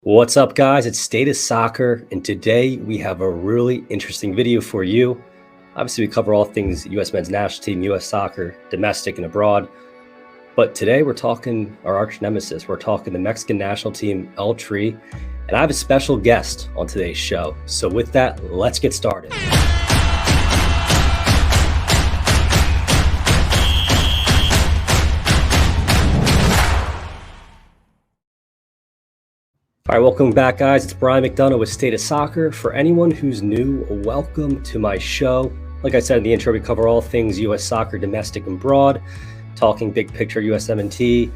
What's up, guys? It's Status Soccer, and today we have a really interesting video for you. Obviously, we cover all things U.S. men's national team, U.S. soccer, domestic and abroad. But today we're talking our arch nemesis. We're talking the Mexican national team, El Tri, and I have a special guest on today's show. So with that, let's get started. All right, welcome back, guys. It's Brian McDonough with Status Soccer. For anyone who's new, welcome to my show. Like I said in the intro, we cover all things U.S. soccer, domestic and abroad, talking big picture USMNT,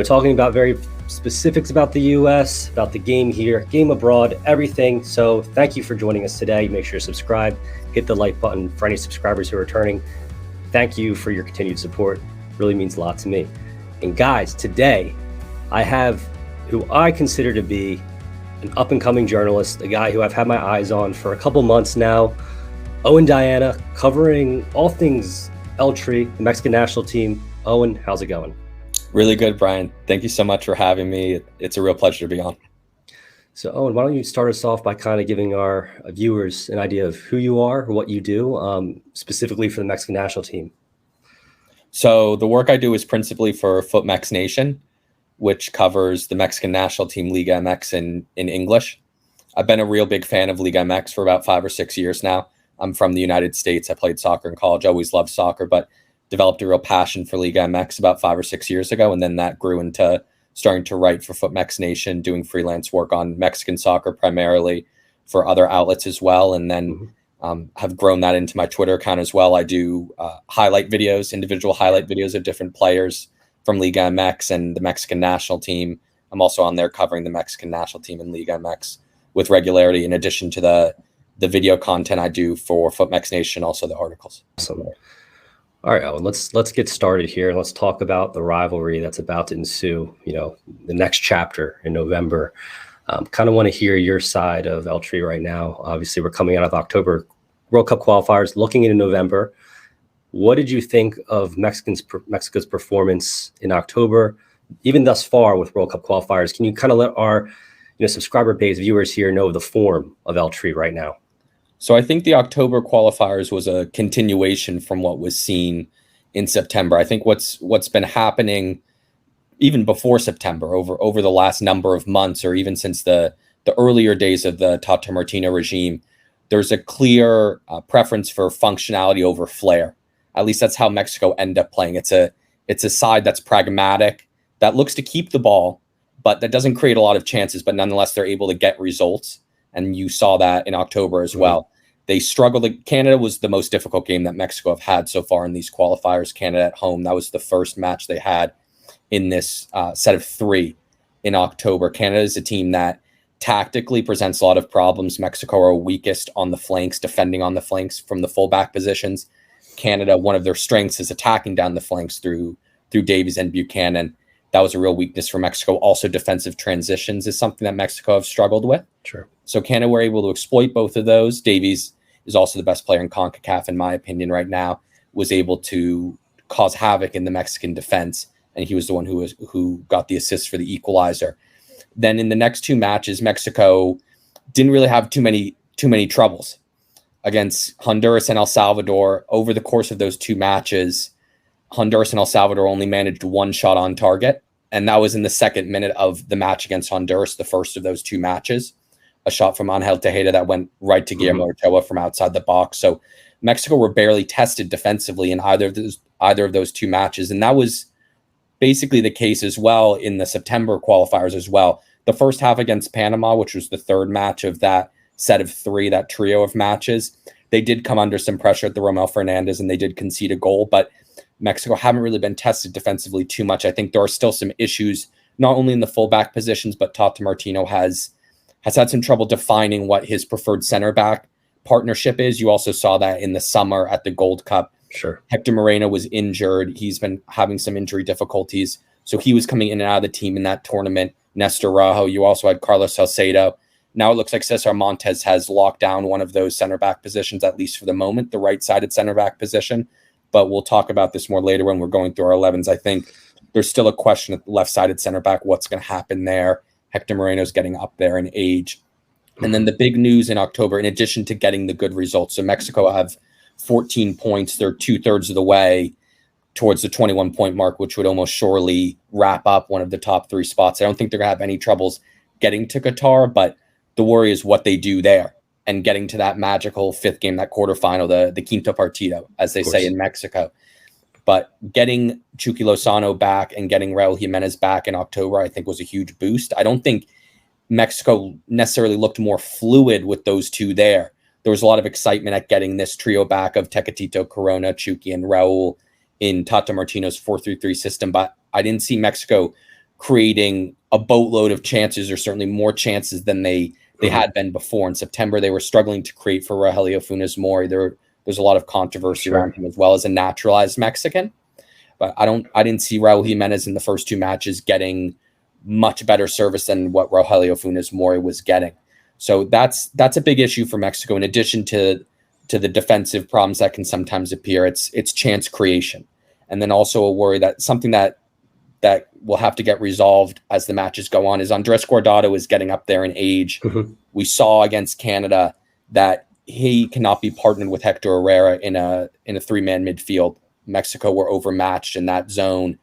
talking about very specifics about the U.S., about the game here, game abroad, everything. So thank you for joining us today. Make sure to subscribe, hit the like button for any subscribers who are returning. Thank you for your continued support. Really means a lot to me. And guys, today I have who I consider to be an up-and-coming journalist, a guy who I've had my eyes on for a couple months now, Owen Diana, covering all things El Tri, the Mexican national team. Owen, how's it going? Really good, Brian. Thank you so much for having me. It's a real pleasure to be on. So, Owen, why don't you start us off by kind of giving our viewers an idea of who you are, what you do, specifically for the Mexican national team? So the work I do is principally for FootMex Nation, which covers the Mexican national team Liga MX in English. I've been a real big fan of Liga MX for about 5 or 6 years now. I'm from the United States. I played soccer in college, always loved soccer, but developed a real passion for Liga MX about 5 or 6 years ago. And then that grew into starting to write for FootMex Nation, doing freelance work on Mexican soccer, primarily for other outlets as well. And then have grown that into my Twitter account as well. I do highlight videos, individual highlight videos of different players from Liga MX and the Mexican national team. I'm also on there covering the Mexican national team in Liga MX with regularity, in addition to the video content I do for FootMex Nation, also the articles. Awesome. All right, Owen, let's get started here. Let's talk about the rivalry that's about to ensue, the next chapter in November. Kind of want to hear your side of El Tri right now. Obviously, we're coming out of October World Cup qualifiers, looking into November. What did you think of Mexico's performance in October, even thus far with World Cup qualifiers? Can you kind of let our subscriber base viewers here know the form of El Tri right now? So I think the October qualifiers was a continuation from what was seen in September. I think what's been happening even before September, over the last number of months, or even since the earlier days of the Tata Martino regime, there's a clear preference for functionality over flair. At least that's how Mexico end up playing. It's a side that's pragmatic, that looks to keep the ball, but that doesn't create a lot of chances, but nonetheless, they're able to get results. And you saw that in October as well. They struggled. Canada was the most difficult game that Mexico have had so far in these qualifiers. Canada at home, that was the first match they had in this set of 3 in October. Canada is a team that tactically presents a lot of problems. Mexico are weakest on the flanks, defending on the flanks from the fullback positions. Canada, one of their strengths is attacking down the flanks through Davies and Buchanan. That was a real weakness for Mexico. Also, defensive transitions is something that Mexico have struggled with. Sure. So Canada were able to exploit both of those. Davies is also the best player in CONCACAF, in my opinion, right now, was able to cause havoc in the Mexican defense, and he was the one who got the assist for the equalizer. Then in the next 2 matches, Mexico didn't really have too many troubles. Against Honduras and El Salvador, over the course of those 2 matches, Honduras and El Salvador only managed 1 shot on target, and that was in the 2nd minute of the match against Honduras, the first of those 2 matches. A shot from Angel Tejeda that went right to Guillermo Ochoa from outside the box. So Mexico were barely tested defensively in either of those 2 matches, and that was basically the case as well in the September qualifiers as well. The first half against Panama, which was the 3rd match of that set of 3, that trio of matches, they did come under some pressure at the Romel Fernandez, and they did concede a goal, but Mexico haven't really been tested defensively too much. I think there are still some issues, not only in the fullback positions, but Tata Martino has had some trouble defining what his preferred center back partnership is. You also saw that in the summer at the Gold Cup. Sure. Hector Moreno was injured. He's been having some injury difficulties, so he was coming in and out of the team in that tournament. Nestor Rojo. You also had Carlos Salcedo. Now it looks like Cesar Montes has locked down one of those center back positions, at least for the moment, the right-sided center back position. But we'll talk about this more later when we're going through our 11s. I think there's still a question at the left-sided center back, what's going to happen there. Hector Moreno's getting up there in age. And then the big news in October, in addition to getting the good results, so Mexico have 14 points. They're 2/3 of the way towards the 21-point mark, which would almost surely wrap up one of the top 3 spots. I don't think they're going to have any troubles getting to Qatar, but the worry is what they do there and getting to that magical 5th game, that quarterfinal, the quinto partido, as they say in Mexico. But getting Chucky Lozano back and getting Raul Jimenez back in October, I think, was a huge boost. I don't think Mexico necessarily looked more fluid with those two there. There was a lot of excitement at getting this trio back of Tecatito, Corona, Chucky, and Raul in Tata Martino's 4-3-3 system, but I didn't see Mexico creating a boatload of chances, or certainly more chances than they had been before. In September, they were struggling to create for Rogelio Funes Mori. There's a lot of controversy around him as well as a naturalized Mexican. But I didn't see Raul Jimenez in the first 2 matches getting much better service than what Rogelio Funes Mori was getting. So that's a big issue for Mexico. In addition to the defensive problems that can sometimes appear, it's chance creation. And then also a worry that something that will have to get resolved as the matches go on is Andres Guardado is getting up there in age. We saw against Canada that he cannot be partnered with Hector Herrera in a 3-man midfield. Mexico were overmatched in that zone.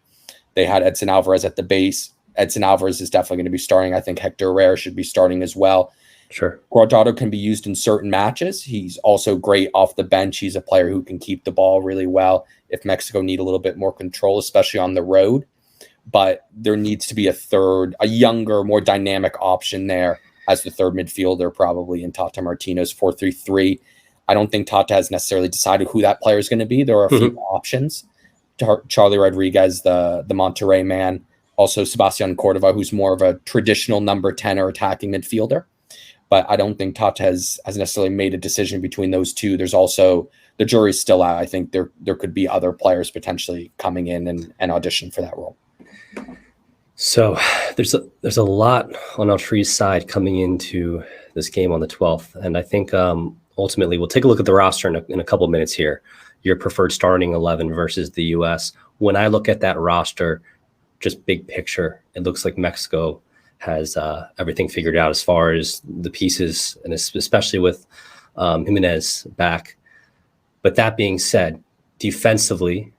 They had Edson Alvarez at the base. Edson Alvarez is definitely going to be starting. I think Hector Herrera should be starting as well. Sure. Guardado can be used in certain matches. He's also great off the bench. He's a player who can keep the ball really well if Mexico need a little bit more control, especially on the road. But there needs to be a younger, more dynamic option there as the 3rd midfielder, probably in Tata Martino's 4-3-3. I don't think Tata has necessarily decided who that player is going to be. There are a few options. Charlie Rodriguez, the Monterrey man. Also Sebastian Cordova, who's more of a traditional number 10 or attacking midfielder. But I don't think Tata has necessarily made a decision between those two. There's also, the jury's still out. I think there could be other players potentially coming in and audition for that role. So there's a lot on El Tri's side coming into this game on the 12th. And I think ultimately we'll take a look at the roster in a couple of minutes here. Your preferred starting 11 versus the U.S. When I look at that roster, just big picture, it looks like Mexico has everything figured out as far as the pieces, and especially with Jimenez back. But that being said, defensively,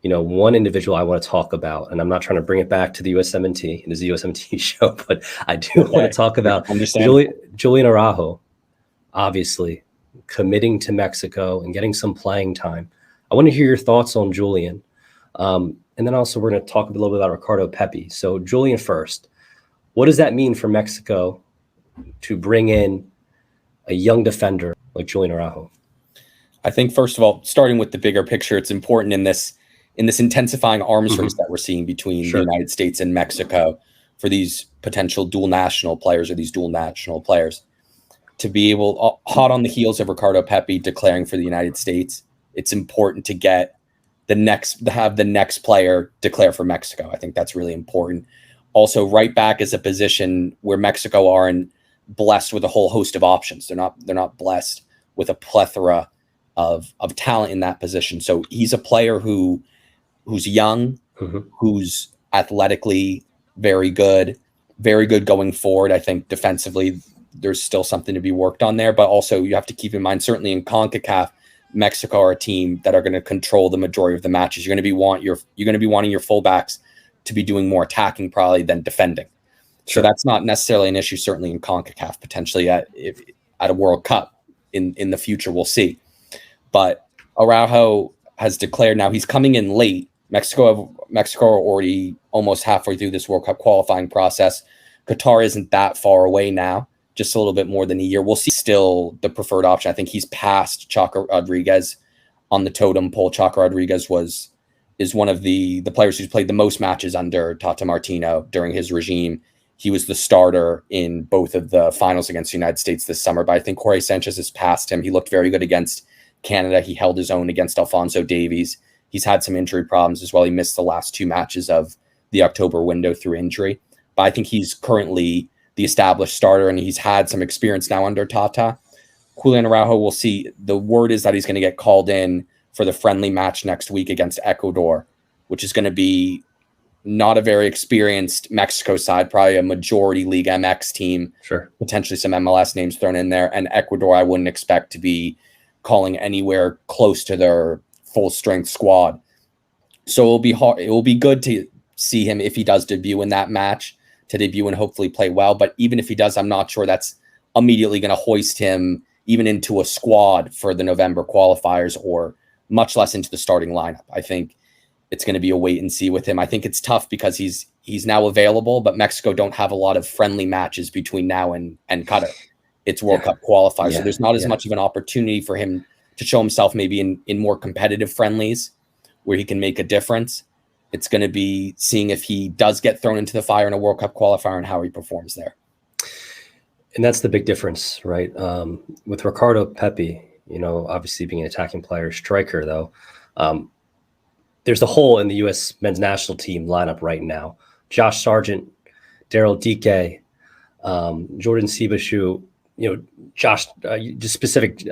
one individual I want to talk about, and I'm not trying to bring it back to the USMNT, it is the USMNT show, but I do want to talk about Julián Araujo, obviously committing to Mexico and getting some playing time. I want to hear your thoughts on Julián. And then also we're going to talk a little bit about Ricardo Pepi. So Julián first. What does that mean for Mexico to bring in a young defender like Julián Araujo? I think, first of all, starting with the bigger picture, it's important in this intensifying arms race that we're seeing between the United States and Mexico for these potential dual national players to be able, hot on the heels of Ricardo Pepi declaring for the United States, it's important to have the next player declare for Mexico. I think that's really important. Also, right back is a position where Mexico aren't blessed with a whole host of options. They're not blessed with a plethora of talent in that position. So he's a player who's young, who's athletically very good going forward. I think defensively, there's still something to be worked on there. But also, you have to keep in mind, certainly in CONCACAF, Mexico are a team that are going to control the majority of the matches. You're going to be wanting your fullbacks to be doing more attacking probably than defending. So that's not necessarily an issue, certainly in CONCACAF, potentially at a World Cup in the future, we'll see. But Araujo has declared now he's coming in late. Mexico are already almost halfway through this World Cup qualifying process. Qatar isn't that far away now, just a little bit more than a year. We'll see still the preferred option. I think he's passed Chaco Rodriguez on the totem pole. Chaco Rodriguez is one of the players who's played the most matches under Tata Martino during his regime. He was the starter in both of the finals against the United States this summer, but I think Jorge Sanchez has passed him. He looked very good against Canada. He held his own against Alphonso Davies. He's had some injury problems as well. He missed the last 2 matches of the October window through injury, but I think he's currently the established starter, and he's had some experience now under Tata. Julián Araujo, we'll see. The word is that he's going to get called in for the friendly match next week against Ecuador, which is going to be not a very experienced Mexico side, probably a majority League MX team. Sure. Potentially some MLS names thrown in there. And Ecuador, I wouldn't expect to be calling anywhere close to their full strength squad. So it'll be hard. It will be good to see him if he does debut in that match, to debut and hopefully play well. But even if he does, I'm not sure that's immediately going to hoist him even into a squad for the November qualifiers, or much less into the starting lineup. I think it's going to be a wait and see with him. I think it's tough because he's now available, but Mexico don't have a lot of friendly matches between now and Qatar. It's World Cup qualifiers. So there's not as much of an opportunity for him to show himself maybe in more competitive friendlies where he can make a difference. It's going to be seeing if he does get thrown into the fire in a World Cup qualifier and how he performs there. And that's the big difference, right? With Ricardo Pepi, obviously being an attacking player, striker, though, there's a hole in the U.S. men's national team lineup right now. Josh Sargent, Daryl Dike, Jordan Sibashu, Josh, just specific,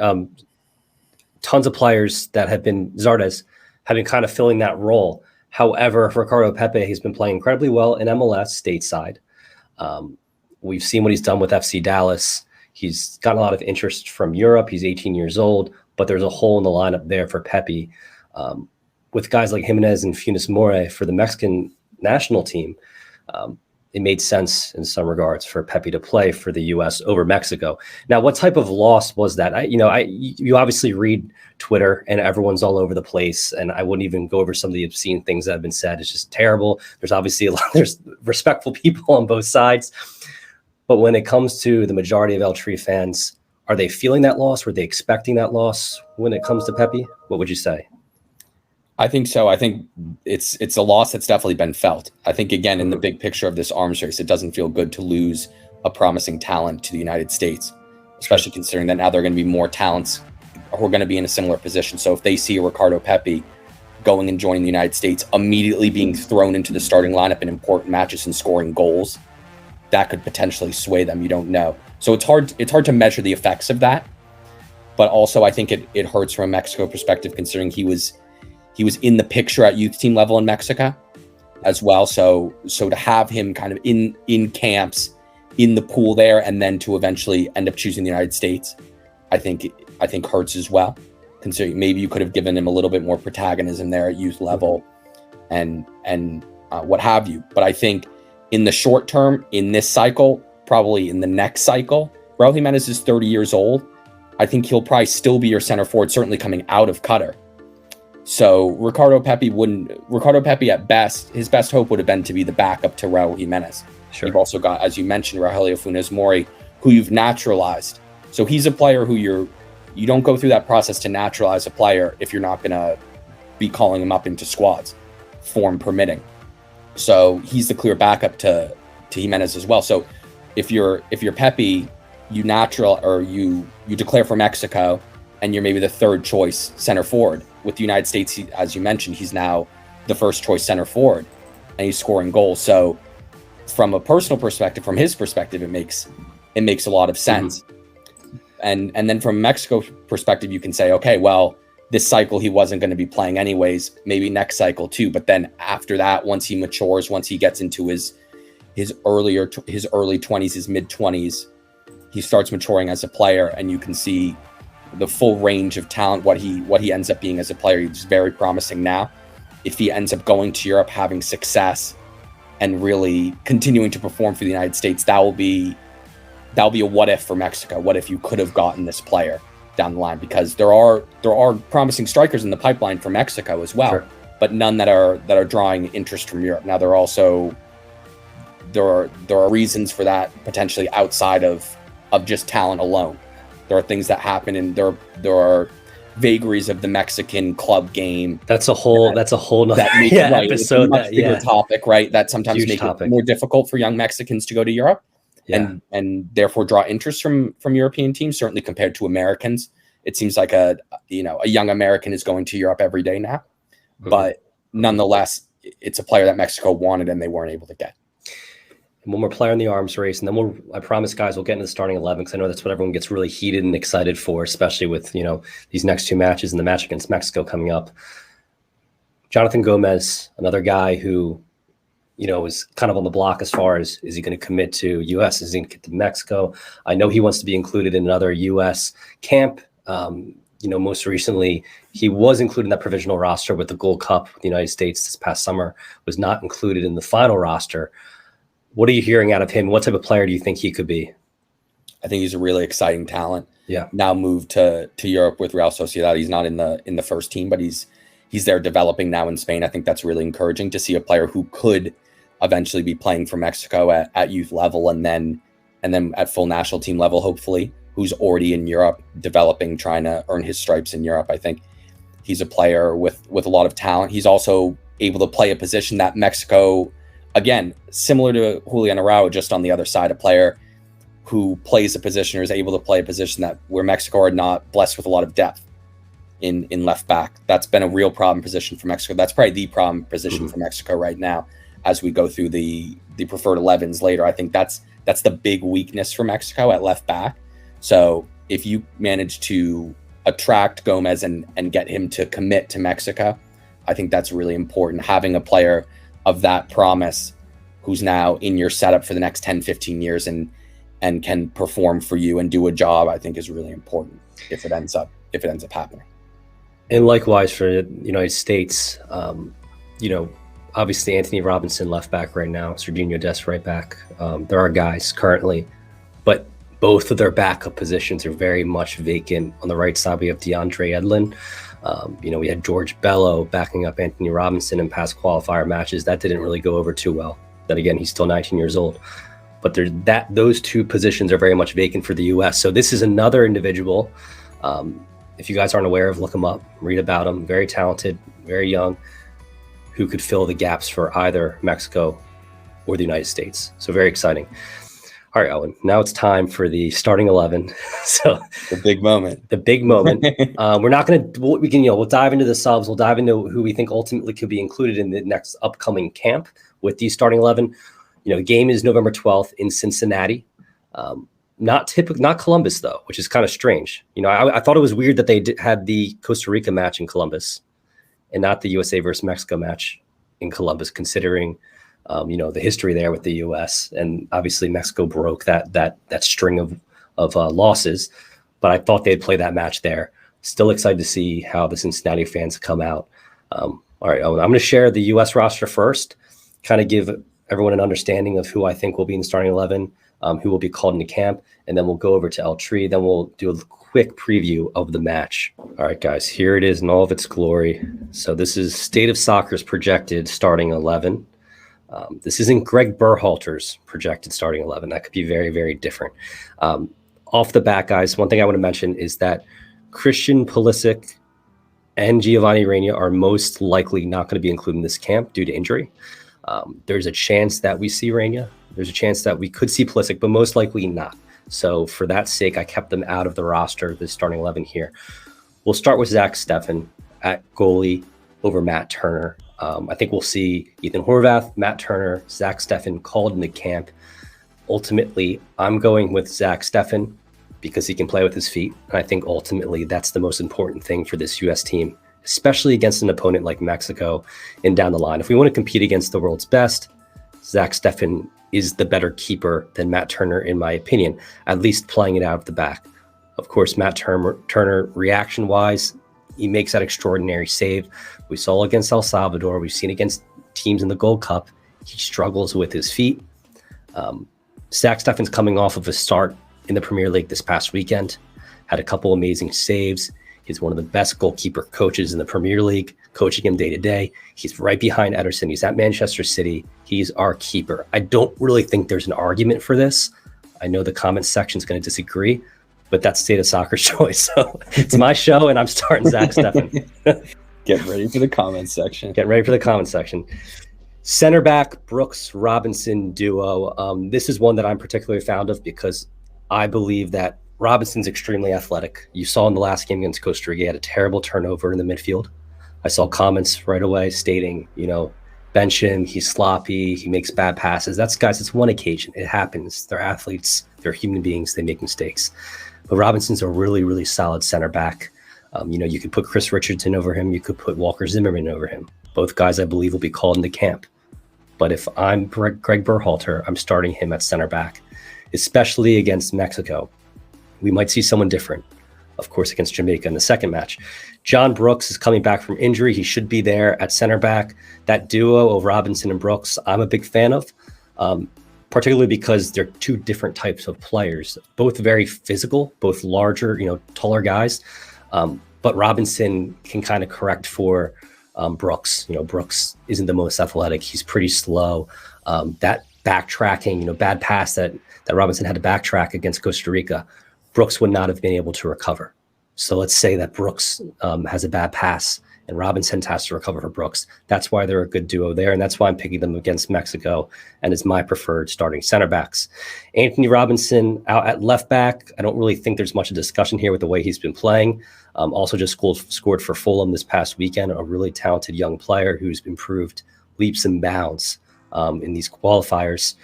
tons of players that have been, Zardes, have been kind of filling that role. However, Ricardo Pepi has been playing incredibly well in MLS stateside. We've seen what he's done with FC Dallas. He's gotten a lot of interest from Europe. He's 18 years old, but there's a hole in the lineup there for Pepi. With guys like Jimenez and Funes Mori for the Mexican national team, it made sense in some regards for Pepi to play for the U.S. over Mexico. Now, what type of loss was that? You obviously read Twitter and everyone's all over the place, and I wouldn't even go over some of the obscene things that have been said. It's just terrible. There's obviously there's respectful people on both sides, but when it comes to the majority of El Tri fans, are they feeling that loss? Were they expecting that loss when it comes to Pepi? What would you say? I think so. I think it's a loss that's definitely been felt. I think, again, in the big picture of this arms race, it doesn't feel good to lose a promising talent to the United States, especially considering that now there are going to be more talents who are going to be in a similar position. So if they see a Ricardo Pepi going and joining the United States, immediately being thrown into the starting lineup in important matches and scoring goals, that could potentially sway them. You don't know. So it's hard to measure the effects of that. But also I think it hurts from a Mexico perspective, considering he was in the picture at youth team level in Mexico as well. So to have him kind of in camps, in the pool there, and then to eventually end up choosing the United States, I think hurts as well. Considering maybe you could have given him a little bit more protagonism there at youth level and what have you. But I think in the short term, in this cycle, probably in the next cycle, Raul Jimenez is 30 years old. I think he'll probably still be your center forward, certainly coming out of Qatar. So Ricardo Pepi at best, his best hope would have been to be the backup to Raul Jimenez. Sure. You've also got, as you mentioned, Rogelio Funes Mori, who you've naturalized. So he's a player who you don't go through that process to naturalize a player if you're not going to be calling him up into squads, form permitting. So he's the clear backup to Jimenez as well. So if you're Pepi, you declare for Mexico, and you're maybe the third choice center forward. With the United States, as you mentioned, he's now the first choice center forward, and he's scoring goals. So from a personal perspective, from his perspective, it makes a lot of sense. Mm-hmm. And then from Mexico perspective, you can say, okay, well, this cycle he wasn't going to be playing anyways, maybe next cycle too. But then after that, once he matures, once he gets into his early 20s, his mid 20s, he starts maturing as a player, and you can see the full range of talent, what he ends up being as a player. He's very promising now. If he ends up going to Europe, having success, and really continuing to perform for the United States, that'll be a what if for Mexico. What if you could have gotten this player down the line? Because there are promising strikers in the pipeline for Mexico as well, sure, but none that are drawing interest from Europe. Now there are reasons for that, potentially outside of just talent alone. There are things that happen, and there are vagaries of the Mexican club game. That's a whole nother right, episode. Much bigger topic, right? That sometimes makes it more difficult for young Mexicans to go to Europe, and therefore draw interest from European teams. Certainly compared to Americans, it seems like a young American is going to Europe every day now. Mm-hmm. But nonetheless, it's a player that Mexico wanted and they weren't able to get. And one more player in the arms race, and then I promise, guys, we'll get into the starting 11, because I know that's what everyone gets really heated and excited for, especially with these next two matches and the match against Mexico coming up. Jonathan Gómez, another guy who is kind of on the block as far as, is he going to commit to US? Is he going to get to Mexico? I know he wants to be included in another US camp. Most recently, he was included in that provisional roster with the Gold Cup. The United States this past summer was not included in the final roster. What are you hearing out of him? What type of player do you think he could be? I think he's a really exciting talent. Yeah. Now moved to Europe with Real Sociedad. He's not in the first team, but he's there developing now in Spain. I think that's really encouraging to see a player who could eventually be playing for Mexico at youth level and then at full national team level, hopefully, who's already in Europe, developing, trying to earn his stripes in Europe. I think he's a player with a lot of talent. He's also able to play a position that Mexico, again, similar to Julián Araujo, just on the other side, a player who plays a position or is able to play a position that where Mexico are not blessed with a lot of depth in left back. That's been a real problem position for Mexico. That's probably the problem position for Mexico right now as we go through the preferred 11s later. I think that's the big weakness for Mexico at left back. So if you manage to attract Gómez and get him to commit to Mexico, I think that's really important. Having a player of that promise who's now in your setup for the next 10, 15 years and can perform for you and do a job, I think is really important if it ends up happening. And likewise for the United States, obviously Anthony Robinson left back right now, Serginho Dest right back. There are guys currently, but both of their backup positions are very much vacant. On the right side, we have DeAndre Edlin. We had George Bello backing up Anthony Robinson in past qualifier matches. That didn't really go over too well. Then again, he's still 19 years old. But those two positions are very much vacant for the U.S. So this is another individual. If you guys aren't aware of, look him up, read about him. Very talented, very young, who could fill the gaps for either Mexico or the United States. So very exciting. All right, Owen, now it's time for the starting 11. So the big moment. We're not going to, we'll dive into the subs. We'll dive into who we think ultimately could be included in the next upcoming camp with the starting 11. The game is November 12th in Cincinnati. Not Columbus though, which is kind of strange. I thought it was weird that they had the Costa Rica match in Columbus and not the USA versus Mexico match in Columbus, considering the history there with the U.S. and obviously Mexico broke that string of losses. But I thought they'd play that match there. Still excited to see how the Cincinnati fans come out. All right, I'm going to share the U.S. roster first, kind of give everyone an understanding of who I think will be in the starting 11, who will be called into camp, and then we'll go over to El Tri. Then we'll do a quick preview of the match. All right, guys, here it is in all of its glory. So this is State of Soccer's projected starting 11. This isn't Greg Berhalter's projected starting 11. That could be very, very different. Off the bat, guys, one thing I want to mention is that Christian Pulisic and Giovanni Reyna are most likely not going to be included in this camp due to injury. There's a chance that we see Reyna. There's a chance that we could see Pulisic, but most likely not. So for that sake, I kept them out of the roster, the starting 11 here. We'll start with Zach Steffen at goalie over Matt Turner. I think we'll see Ethan Horvath, Matt Turner, Zach Steffen called into camp. Ultimately, I'm going with Zach Steffen because he can play with his feet. And I think ultimately that's the most important thing for this U.S. team, especially against an opponent like Mexico and down the line. If we want to compete against the world's best, Zach Steffen is the better keeper than Matt Turner, in my opinion, at least playing it out of the back. Of course, Matt Turner reaction-wise, he makes that extraordinary save. We saw against El Salvador. We've seen against teams in the Gold Cup. He struggles with his feet. Zach Steffen's coming off of a start in the Premier League this past weekend. Had a couple amazing saves. He's one of the best goalkeeper coaches in the Premier League, coaching him day to day. He's right behind Ederson. He's at Manchester City. He's our keeper. I don't really think there's an argument for this. I know the comments section is going to disagree, but that's State of Soccer's choice. So it's my show, and I'm starting Zach Steffen. Get ready for the comments section. Center back, Brooks Robinson duo. This is one that I'm particularly fond of because I believe that Robinson's extremely athletic. You saw in the last game against Costa Rica, he had a terrible turnover in the midfield. I saw comments right away stating, bench him, he's sloppy, he makes bad passes. It's one occasion. It happens. They're athletes. They're human beings. They make mistakes. But Robinson's a really, really solid center back. You could put Chris Richardson over him. You could put Walker Zimmerman over him. Both guys, I believe, will be called into camp. But if I'm Greg Berhalter, I'm starting him at center back, especially against Mexico. We might see someone different, of course, against Jamaica in the second match. John Brooks is coming back from injury. He should be there at center back. That duo of Robinson and Brooks, I'm a big fan of, particularly because they're two different types of players, both very physical, both larger, taller guys. But Robinson can kind of correct for Brooks. Brooks isn't the most athletic. He's pretty slow. That backtracking, bad pass that Robinson had to backtrack against Costa Rica, Brooks would not have been able to recover. So let's say that Brooks has a bad pass and Robinson has to recover for Brooks. That's why they're a good duo there, and that's why I'm picking them against Mexico, and it's my preferred starting center backs. Anthony Robinson out at left back. I don't really think there's much of discussion here with the way he's been playing. Also just scored for Fulham this past weekend, a really talented young player who's improved leaps and bounds in these qualifiers.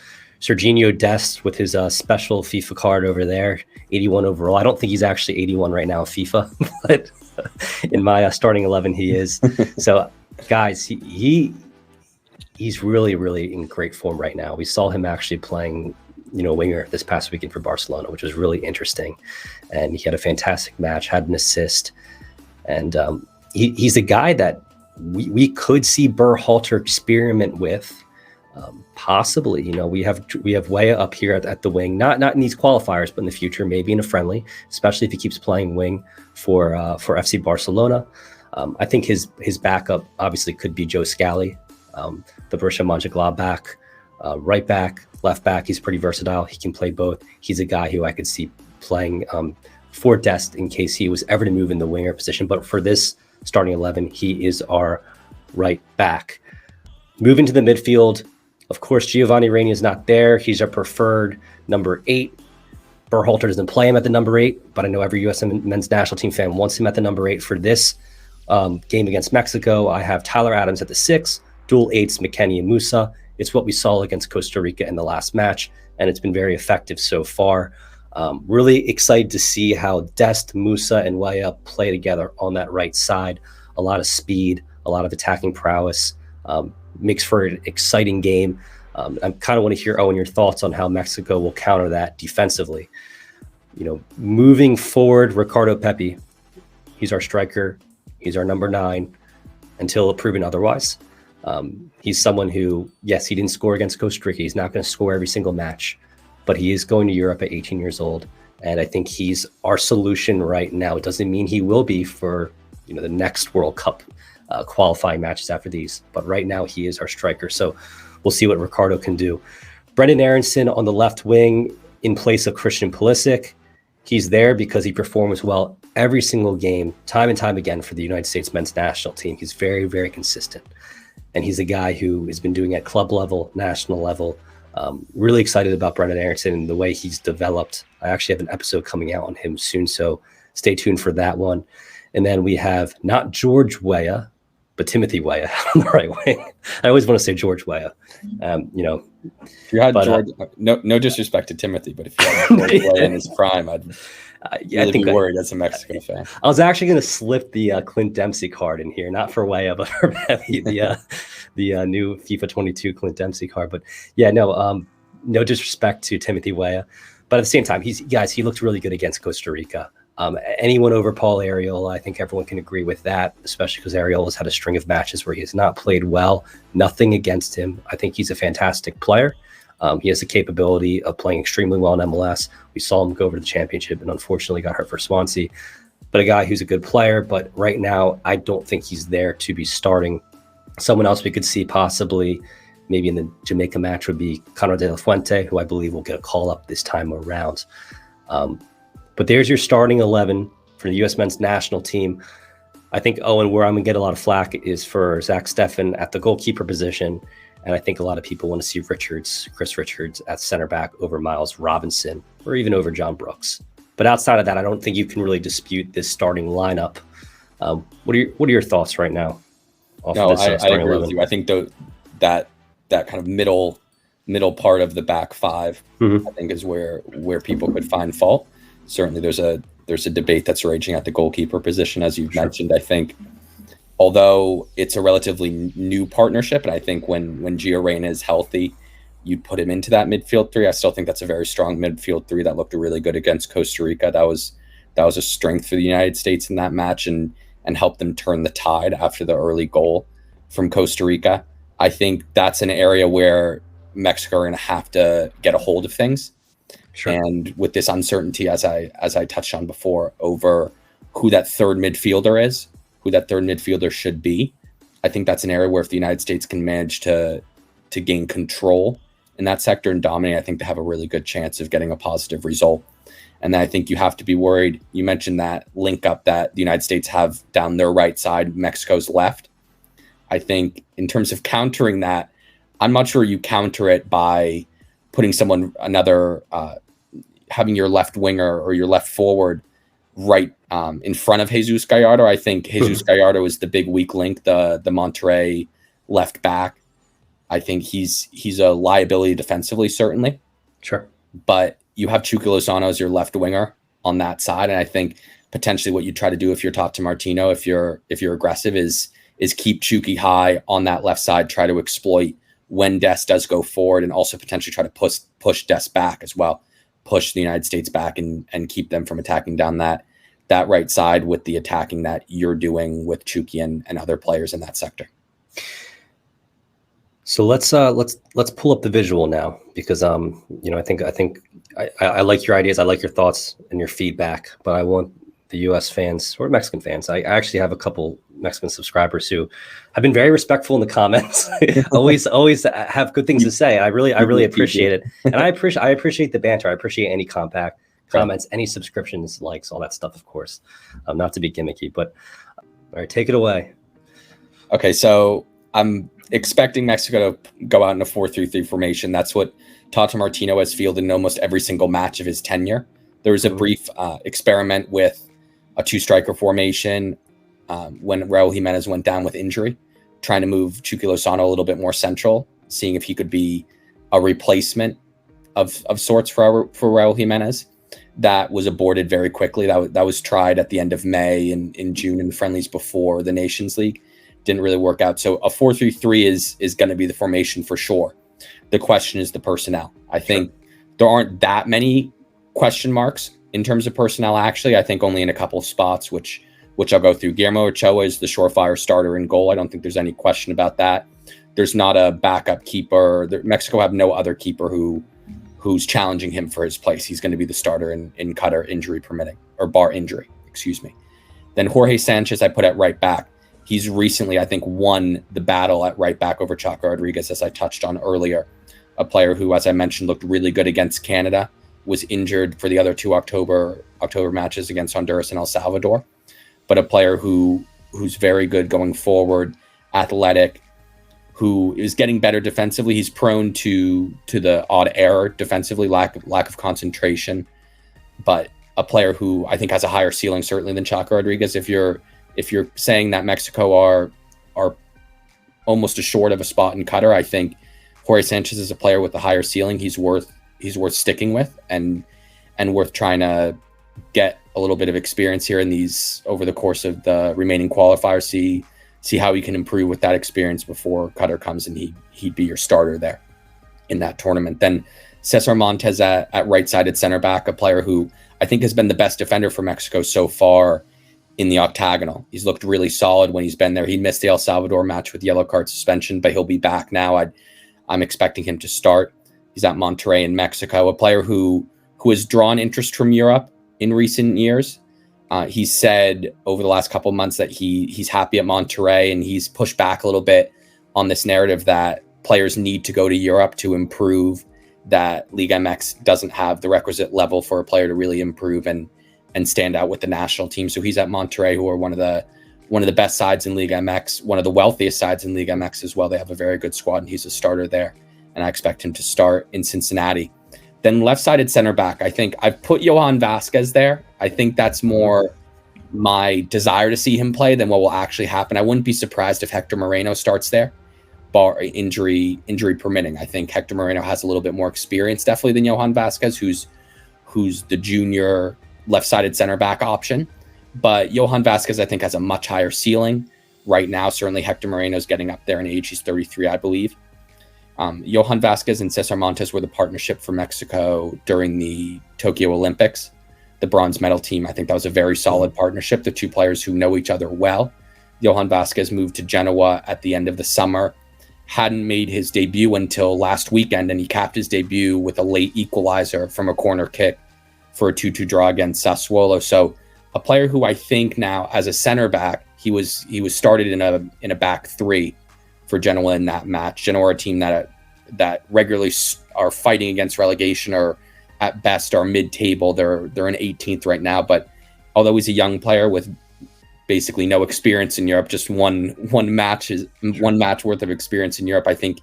Serginho Dest with his special FIFA card over there, 81 overall. I don't think he's actually 81 right now in FIFA, but in my starting 11, he is. So, guys, he's really, really in great form right now. We saw him actually playing, winger this past weekend for Barcelona, which was really interesting. And he had a fantastic match, had an assist. And he's a guy that we could see Berhalter experiment with. Possibly, we have Weah up here at the wing, not in these qualifiers, but in the future, maybe in a friendly, especially if he keeps playing wing for FC Barcelona. I think his backup obviously could be Joe Scally, the Borussia Mönchengladbach right back, left back. He's pretty versatile. He can play both. He's a guy who I could see playing for Dest in case he was ever to move in the winger position. But for this starting 11, he is our right back. Moving to the midfield. Of course, Giovanni Reyna is not there. He's our preferred number 8. Berhalter doesn't play him at the number 8, but I know every U.S. men's national team fan wants him at the number 8 for this game against Mexico. I have Tyler Adams at the 6, dual 8s, McKennie and Musa. It's what we saw against Costa Rica in the last match, and it's been very effective so far. Really excited to see how Dest, Musa, and Weah play together on that right side. A lot of speed, a lot of attacking prowess. Makes for an exciting game. I kind of want to hear, Owen, your thoughts on how Mexico will counter that defensively. Moving forward, Ricardo Pepi, he's our striker. He's our number 9 until proven otherwise. He's someone who, yes, he didn't score against Costa Rica. He's not going to score every single match, but he is going to Europe at 18 years old. And I think he's our solution right now. It doesn't mean he will be for, the next World Cup qualifying matches after these, but right now he is our striker, so we'll see what Ricardo can do. Brendan Aronson on the left wing in place of Christian Pulisic. He's there because he performs well every single game, time and time again, for the United States men's national team. He's very, very consistent, and he's a guy who has been doing at club level, national level. Really excited about Brendan Aronson and the way he's developed. I actually have an episode coming out on him soon, so stay tuned for that one. And then we have not George Weah, but Timothy Weah on the right wing. I always want to say George Weah. If you had George, no disrespect to Timothy, but if you had George Weah in his prime, I'd really be worried as a Mexican fan. I was actually going to slip the Clint Dempsey card in here, not for Weah, but for Pepi, the new FIFA 22 Clint Dempsey card. But yeah, no disrespect to Timothy Weah, but at the same time, he looked really good against Costa Rica. Anyone over Paul Ariel, I think everyone can agree with that, especially because Ariel has had a string of matches where he has not played well. Nothing against him. I think he's a fantastic player. He has the capability of playing extremely well in MLS. We saw him go over to the championship and unfortunately got hurt for Swansea. But a guy who's a good player, but right now I don't think he's there to be starting. Someone else we could see possibly maybe in the Jamaica match would be Conrad de la Fuente, who I believe will get a call up this time around. But there's your starting 11 for the U.S. men's national team. I think, Owen, where I'm going to get a lot of flack is for Zach Steffen at the goalkeeper position. And I think a lot of people want to see Chris Richards at center back over Miles Robinson or even over John Brooks. But outside of that, I don't think you can really dispute this starting lineup. What are your thoughts right now? I agree 11? With you. I think that kind of middle part of the back five, I think, is where people could find fault. Certainly, there's a debate that's raging at the goalkeeper position, as you've mentioned. I think although it's a relatively new partnership, and I think when Gio Reyna is healthy, you'd put him into that midfield three. I still think that's a very strong midfield three that looked really good against Costa Rica. That was a strength for the United States in that match, and helped them turn the tide after the early goal from Costa Rica. I think that's an area where Mexico are going to have to get a hold of things. Sure. And with this uncertainty, as I touched on before, over who that third midfielder is, who that third midfielder should be, I think that's an area where if the United States can manage to gain control in that sector and dominate, I think they have a really good chance of getting a positive result. And then I think you have to be worried. You mentioned that link up that the United States have down their right side, Mexico's left. I think in terms of countering that, I'm not sure you counter it by putting having your left winger or your left forward right in front of Jesus Gallardo. I think Jesus Gallardo is the big weak link, the Monterrey left back. I think he's a liability defensively, certainly. Sure. But you have Chucky Lozano as your left winger on that side. And I think potentially what you try to do if you're Tata Martino, if you're aggressive, is keep Chucky high on that left side, try to exploit when Des does go forward, and also potentially try to push Des back as well, push the United States back and keep them from attacking down that right side with the attacking that you're doing with Chucky and other players in that sector. So let's pull up the visual now, because I think I like your ideas, I like your thoughts and your feedback, but I want the U.S. fans or Mexican fans. I actually have a couple Mexican subscribers who have been very respectful in the comments. always have good things to say. I really appreciate it, and I appreciate the banter. I appreciate any compact comments, any subscriptions, likes, all that stuff. Of course, not to be gimmicky, but all right, take it away. Okay, so I'm expecting Mexico to go out in a 4-3-3 formation. That's what Tata Martino has fielded in almost every single match of his tenure. There was a brief experiment with a two-striker formation when Raul Jimenez went down with injury, trying to move Chucky Lozano a little bit more central, seeing if he could be a replacement of sorts for Raul Jimenez. That was aborted very quickly. That was tried at the end of May and in June in friendlies before the Nations League. Didn't really work out. So a 4-3-3 is going to be the formation for sure. The question is the personnel. I think there aren't that many question marks in terms of personnel, actually. I think only in a couple of spots, which I'll go through. Guillermo Ochoa is the surefire starter in goal. I don't think there's any question about that. There's not a backup keeper. Mexico have no other keeper who's challenging him for his place. He's going to be the starter in Qatar, injury permitting, or bar injury, excuse me. Then Jorge Sanchez I put at right back. He's recently, I think, won the battle at right back over Chaco Rodriguez, as I touched on earlier. A player who, as I mentioned, looked really good against Canada, was injured for the other two October matches against Honduras and El Salvador. But a player who's very good going forward, athletic, who is getting better defensively. He's prone to the odd error defensively, lack of concentration. But a player who I think has a higher ceiling, certainly, than Chaco Rodriguez. If you're saying that Mexico are almost short of a spot in Qatar, I think Jorge Sanchez is a player with a higher ceiling. He's worth sticking with and worth trying to get a little bit of experience here in these over the course of the remaining qualifiers. See how he can improve with that experience before Qatar comes, and he'd be your starter there in that tournament. Then Cesar Montes at right-sided center back, a player who I think has been the best defender for Mexico so far in the octagonal. He's looked really solid when he's been there. He missed the El Salvador match with yellow card suspension, but he'll be back now. I'm expecting him to start. He's at Monterrey in Mexico, a player who has drawn interest from Europe in recent years. He said over the last couple of months that he's happy at Monterrey, and he's pushed back a little bit on this narrative that players need to go to Europe to improve, that Liga MX doesn't have the requisite level for a player to really improve and stand out with the national team. So he's at Monterrey, who are one of the best sides in Liga MX, one of the wealthiest sides in Liga MX as well. They have a very good squad, and he's a starter there. And I expect him to start in Cincinnati. Then left-sided center back, I think I've put Johan Vasquez there. I think that's more my desire to see him play than what will actually happen. I wouldn't be surprised if Hector Moreno starts there, bar injury permitting. I think Hector Moreno has a little bit more experience, definitely, than Johan Vasquez, who's the junior left-sided center back option. But Johan Vasquez, I think, has a much higher ceiling. right now. Certainly Hector Moreno's getting up there in age. He's 33, I believe. Johan Vasquez and Cesar Montes were the partnership for Mexico during the Tokyo Olympics, the bronze medal team. I think that was a very solid partnership. The two players who know each other well. Johan Vasquez moved to Genoa at the end of the summer, hadn't made his debut until last weekend, and he capped his debut with a late equalizer from a corner kick for a 2-2 draw against Sassuolo. So a player who I think now as a center back, he was started in a back three for Genoa in that match. Genoa are a team that regularly are fighting against relegation, or at best are mid-table. They're in 18th right now, but although he's a young player with basically no experience in Europe, just one match worth of experience in Europe, I think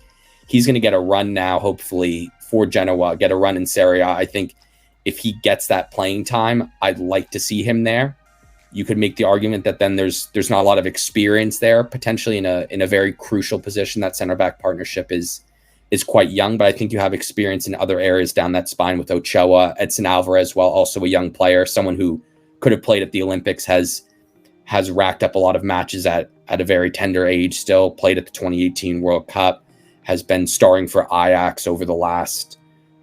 he's going to get a run now, hopefully for Genoa, get a run in Serie A. I think if he gets that playing time, I'd like to see him there. You could make the argument that then there's not a lot of experience there, potentially in a very crucial position. That center back partnership is quite young, but I think you have experience in other areas down that spine with Ochoa. Edson Alvarez, while also a young player, someone who could have played at the Olympics, has racked up a lot of matches at a very tender age still, played at the 2018 World Cup, has been starring for Ajax over the last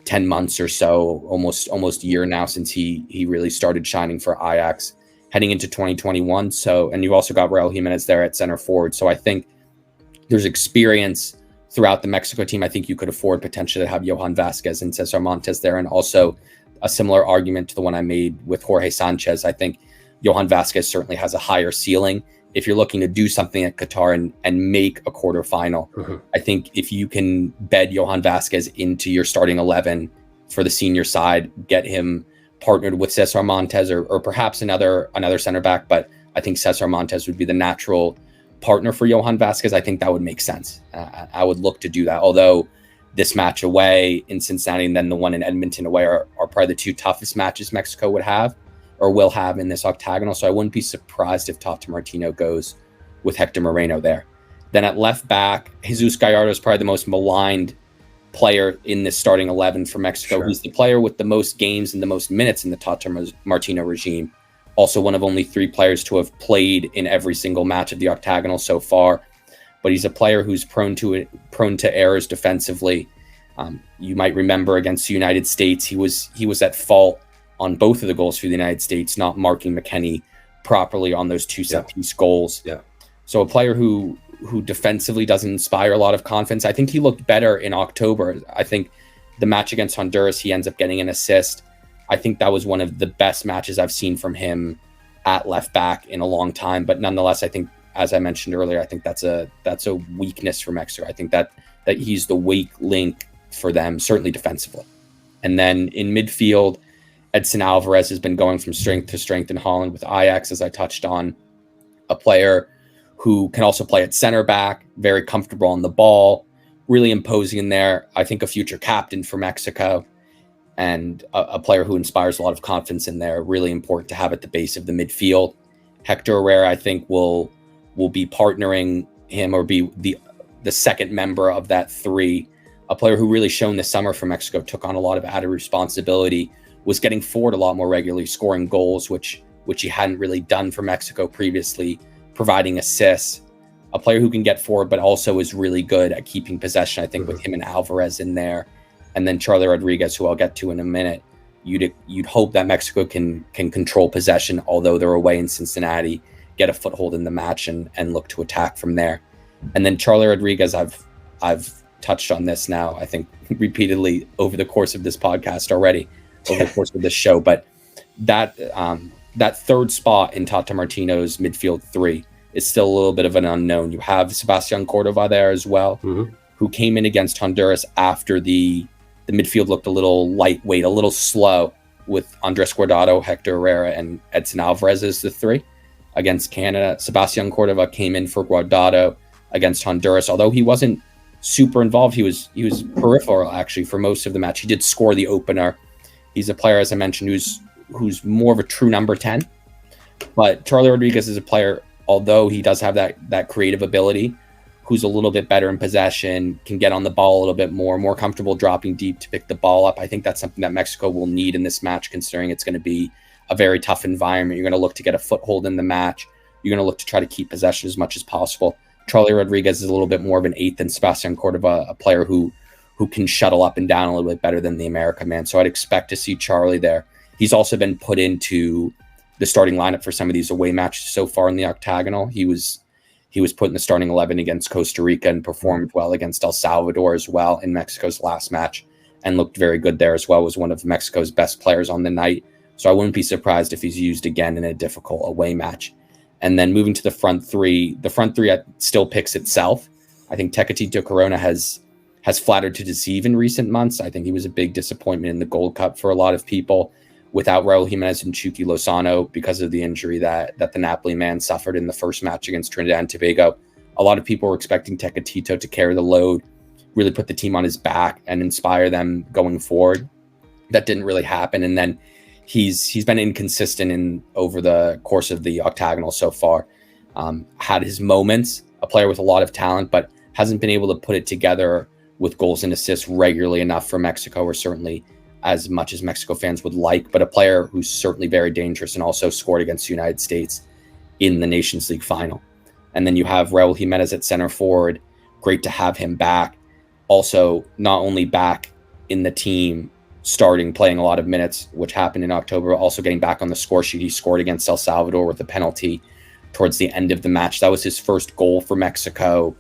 10 months or so, almost a year now since he really started shining for Ajax heading into 2021. So, and you've also got Raul Jimenez there at center forward. So I think there's experience throughout the Mexico team. I think you could afford potentially to have Johan Vasquez and Cesar Montes there. And also a similar argument to the one I made with Jorge Sanchez. I think Johan Vasquez certainly has a higher ceiling. If you're looking to do something at Qatar and make a quarterfinal, I think if you can bed Johan Vasquez into your starting 11 for the senior side, get him partnered with Cesar Montes or perhaps another center back, but I think Cesar Montes would be the natural partner for Johan Vasquez. I think that would make sense. I would look to do that. Although this match away in Cincinnati and then the one in Edmonton away are probably the two toughest matches Mexico would have or will have in this octagonal. So I wouldn't be surprised if Tata Martino goes with Hector Moreno there. Then at left back, Jesus Gallardo is probably the most maligned player in this starting 11 for Mexico. Sure. He's the player with the most games and the most minutes in the Tata Martino regime. Also one of only 3 players to have played in every single match of the octagonal so far. But he's a player who's prone to errors defensively. You might remember against the United States, he was at fault on both of the goals for the United States, not marking McKennie properly on those 2 set-piece goals. Yeah. So a player who defensively doesn't inspire a lot of confidence. I think he looked better in October. I think the match against Honduras, he ends up getting an assist. I think that was one of the best matches I've seen from him at left back in a long time. But nonetheless, I think, as I mentioned earlier, I think that's a weakness for Mexico. I think that he's the weak link for them, certainly defensively. And then in midfield, Edson Alvarez has been going from strength to strength in Holland with Ajax, as I touched on. A player who can also play at center back, very comfortable on the ball, really imposing in there. I think a future captain for Mexico, and a player who inspires a lot of confidence in there. Really important to have at the base of the midfield. Hector Herrera, I think, will be partnering him or be the second member of that 3. A player who really shone this summer for Mexico, took on a lot of added responsibility, was getting forward a lot more regularly, scoring goals, which he hadn't really done for Mexico previously, providing assists. A player who can get forward, but also is really good at keeping possession, I think, with him and Alvarez in there. And then Charlie Rodriguez, who I'll get to in a minute. You'd hope that Mexico can control possession, although they're away in Cincinnati, get a foothold in the match and look to attack from there. And then Charlie Rodriguez, I've touched on this now, I think, repeatedly over the course of this podcast already, over the course of this show. But that third spot in Tata Martino's midfield 3 is still a little bit of an unknown. You have Sebastian Cordova there as well, who came in against Honduras after the midfield looked a little lightweight, a little slow, with Andres Guardado, Hector Herrera, and Edson Alvarez as the 3 against Canada. Sebastian Cordova came in for Guardado against Honduras. Although he wasn't super involved, he was peripheral actually for most of the match. He did score the opener. He's a player, as I mentioned, who's more of a true number 10. But Charlie Rodriguez is a player, although he does have that creative ability, who's a little bit better in possession, can get on the ball a little bit more comfortable dropping deep to pick the ball up. I think that's something that Mexico will need in this match, considering it's going to be a very tough environment. You're going to look to get a foothold in the match, you're going to look to try to keep possession as much as possible. Charlie Rodriguez is a little bit more of an eighth than Sebastian Cordova, a player who can shuttle up and down a little bit better than the America man. So I'd expect to see Charlie there. He's also been put into the starting lineup for some of these away matches so far in the octagonal. He was put in the starting 11 against Costa Rica and performed well against El Salvador as well in Mexico's last match, and looked very good there as well. Was one of Mexico's best players on the night. So I wouldn't be surprised if he's used again in a difficult away match. And then moving to the front three still picks itself. I think Tecatito Corona has flattered to deceive in recent months. I think he was a big disappointment in the Gold Cup for a lot of people. Without Raul Jimenez and Chucky Lozano because of the injury that the Napoli man suffered in the first match against Trinidad and Tobago, a lot of people were expecting Tecatito to carry the load, really put the team on his back and inspire them going forward. That didn't really happen. And then he's been inconsistent over the course of the octagonal so far. Had his moments, a player with a lot of talent, but hasn't been able to put it together with goals and assists regularly enough for Mexico, or certainly as much as Mexico fans would like, but a player who's certainly very dangerous and also scored against the United States in the Nations League final. And then you have Raul Jimenez at center forward. Great to have him back. Also, not only back in the team, starting, playing a lot of minutes, which happened in October, also getting back on the score sheet. He scored against El Salvador with a penalty towards the end of the match. That was his first goal for Mexico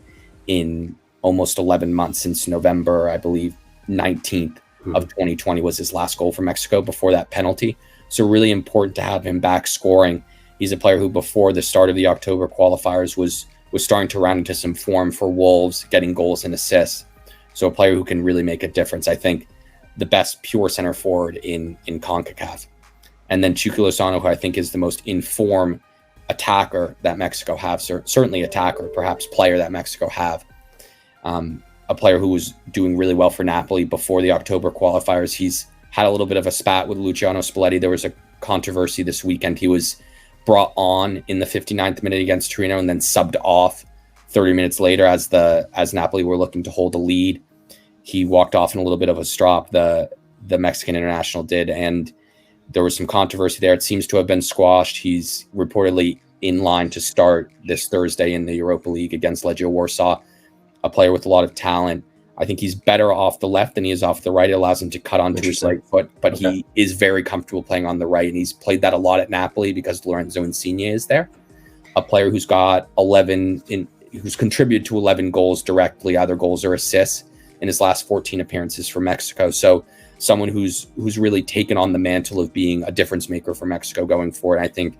in almost 11 months, since November, I believe, 19th. Of 2020 was his last goal for Mexico before that penalty. So really important to have him back scoring. He's a player who before the start of the October qualifiers was starting to round into some form for Wolves, getting goals and assists. So a player who can really make a difference. I think the best pure center forward in CONCACAF. And then Chucky Lozano, who I think is the most informed attacker that Mexico have, certainly attacker, perhaps player that Mexico have. A player who was doing really well for Napoli before the October qualifiers. He's had a little bit of a spat with Luciano Spalletti. There was a controversy this weekend. He was brought on in the 59th minute against Torino and then subbed off 30 minutes later as Napoli were looking to hold a lead. He walked off in a little bit of a strop, the Mexican international did, and there was some controversy there. It seems to have been squashed. He's reportedly in line to start this Thursday in the Europa League against Legia Warsaw. A player with a lot of talent. I think he's better off the left than he is off the right. It allows him to cut onto his right foot, but He is very comfortable playing on the right, and he's played that a lot at Napoli because Lorenzo Insigne is there. A player who's got who's contributed to 11 goals directly, either goals or assists, in his last 14 appearances for Mexico. So someone who's really taken on the mantle of being a difference maker for Mexico going forward. I think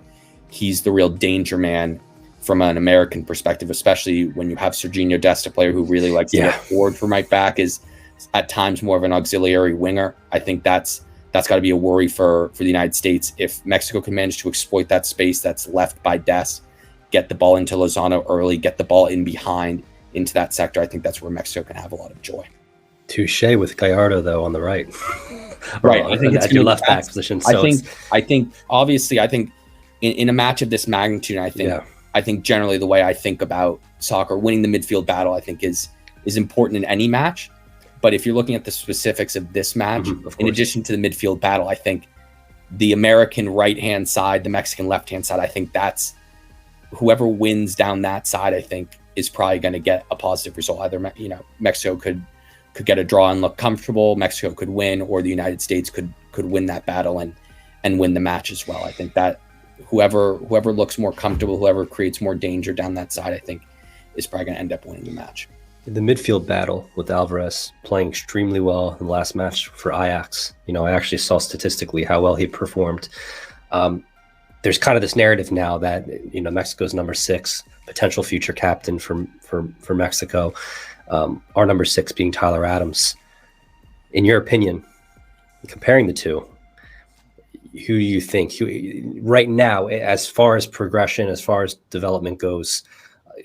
he's the real danger man from an American perspective, especially when you have Serginho Dest, a player who really likes to get forward from right back, is at times more of an auxiliary winger. I think that's got to be a worry for the United States. If Mexico can manage to exploit that space that's left by Dest, get the ball into Lozano early, get the ball in behind into that sector, I think that's where Mexico can have a lot of joy. Touche with Gallardo, though, on the right. Right. I think it's your left back position. So I think obviously, in a match of this magnitude, I think generally the way I think about soccer, winning the midfield battle, I think is important in any match. But if you're looking at the specifics of this match, in addition to the midfield battle, I think the American right-hand side, the Mexican left-hand side, I think that's whoever wins down that side, I think is probably going to get a positive result. Either, Mexico could get a draw and look comfortable, Mexico could win, or the United States could win that battle and win the match as well. I think that whoever looks more comfortable, whoever creates more danger down that side, I think is probably going to end up winning the match. The midfield battle with Alvarez playing extremely well in the last match for Ajax. I actually saw statistically how well he performed. There's kind of this narrative now that, Mexico's number 6, potential future captain for Mexico, our number 6 being Tyler Adams. In your opinion, comparing the two, who do you think, right now, as far as progression, as far as development goes,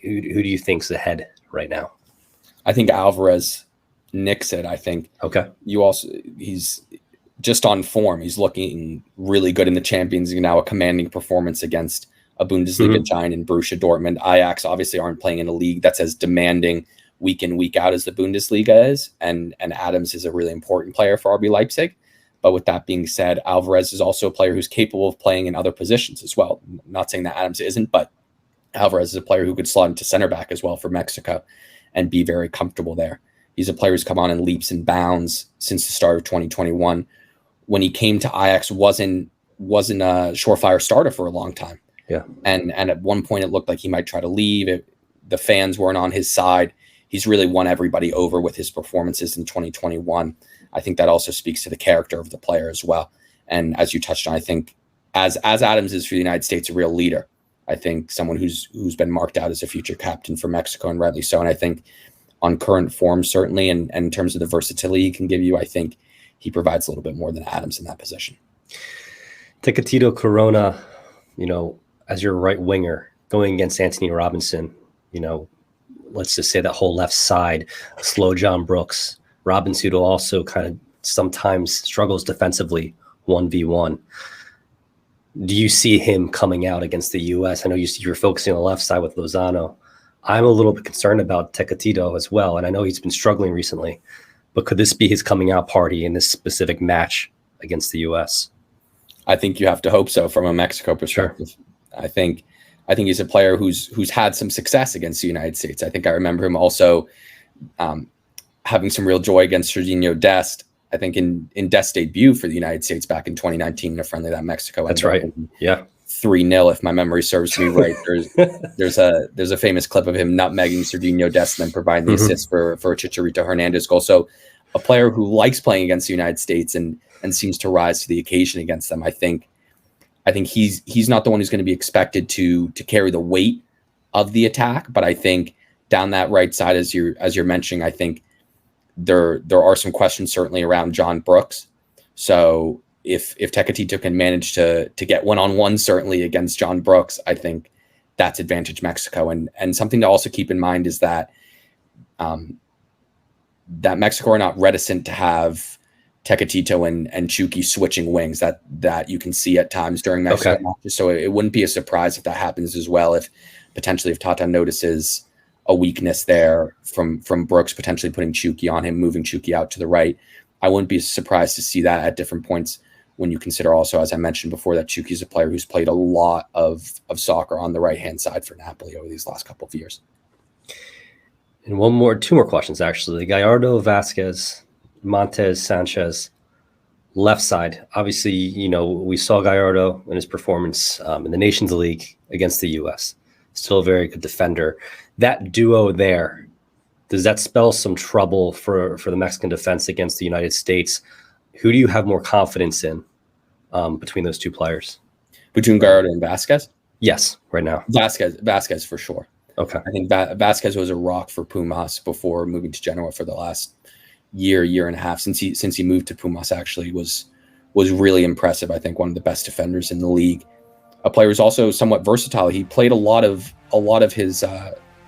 who do you think's ahead right now? I think Alvarez nicks it. I think he's just on form. He's looking really good in the Champions League now, a commanding performance against a Bundesliga giant in Borussia Dortmund. Ajax obviously aren't playing in a league that's as demanding week in, week out as the Bundesliga is. And Adams is a really important player for RB Leipzig. But with that being said, Alvarez is also a player who's capable of playing in other positions as well. Not saying that Adams isn't, but Alvarez is a player who could slot into center back as well for Mexico and be very comfortable there. He's a player who's come on in leaps and bounds since the start of 2021. When he came to Ajax, wasn't a surefire starter for a long time. Yeah. And at one point it looked like he might try to leave. The fans weren't on his side. He's really won everybody over with his performances in 2021. I think that also speaks to the character of the player as well. And as you touched on, I think as Adams is for the United States, a real leader. I think someone who's been marked out as a future captain for Mexico, and rightly so. And I think on current form, certainly, and in terms of the versatility he can give you, I think he provides a little bit more than Adams in that position. Tecatito Corona, as your right winger going against Anthony Robinson, let's just say that whole left side, slow John Brooks, Robinson who also kind of sometimes struggles defensively 1v1. Do you see him coming out against the U.S.? I know you're focusing on the left side with Lozano. I'm a little bit concerned about Tecatito as well, and I know he's been struggling recently, but could this be his coming out party in this specific match against the U.S.? I think you have to hope so from a Mexico perspective. Sure. I think he's a player who's had some success against the United States. I think I remember him also having some real joy against Sergiño Dest. I think in Dest's debut for the United States back in 2019 in a friendly that Mexico. That's right. Yeah. 3-0, if my memory serves me right. There's a famous clip of him nutmegging Sergiño Dest and then providing the assist for a Chicharito Hernandez goal. So a player who likes playing against the United States and seems to rise to the occasion against them. I think he's not the one who's going to be expected to carry the weight of the attack, but I think down that right side, as you're mentioning, I think there are some questions certainly around John Brooks. So if Tecatito can manage to get one-on-one certainly against John Brooks, I think that's advantage Mexico. And something to also keep in mind is that that Mexico are not reticent to have Tecatito and Chucky switching wings that you can see at times during Mexico matches. So it wouldn't be a surprise if that happens as well. If Tata notices a weakness there from Brooks, potentially putting Chucky on him, moving Chucky out to the right, I wouldn't be surprised to see that at different points when you consider also, as I mentioned before, that Chucky is a player who's played a lot of soccer on the right-hand side for Napoli over these last couple of years. And two more questions, actually. Gallardo, Vasquez, Montez, Sanchez, left side. Obviously, we saw Gallardo in his performance in the Nations League against the U.S. Still a very good defender. That duo there, does that spell some trouble for the Mexican defense against the United States? Who do you have more confidence in between those two players? Between Gallardo and Vasquez? Yes, right now. Vasquez for sure. Okay. I think Vasquez was a rock for Pumas before moving to Genoa for the last year and a half. Since he moved to Pumas, actually was really impressive. I think one of the best defenders in the league. A player who's also somewhat versatile. He played a lot of his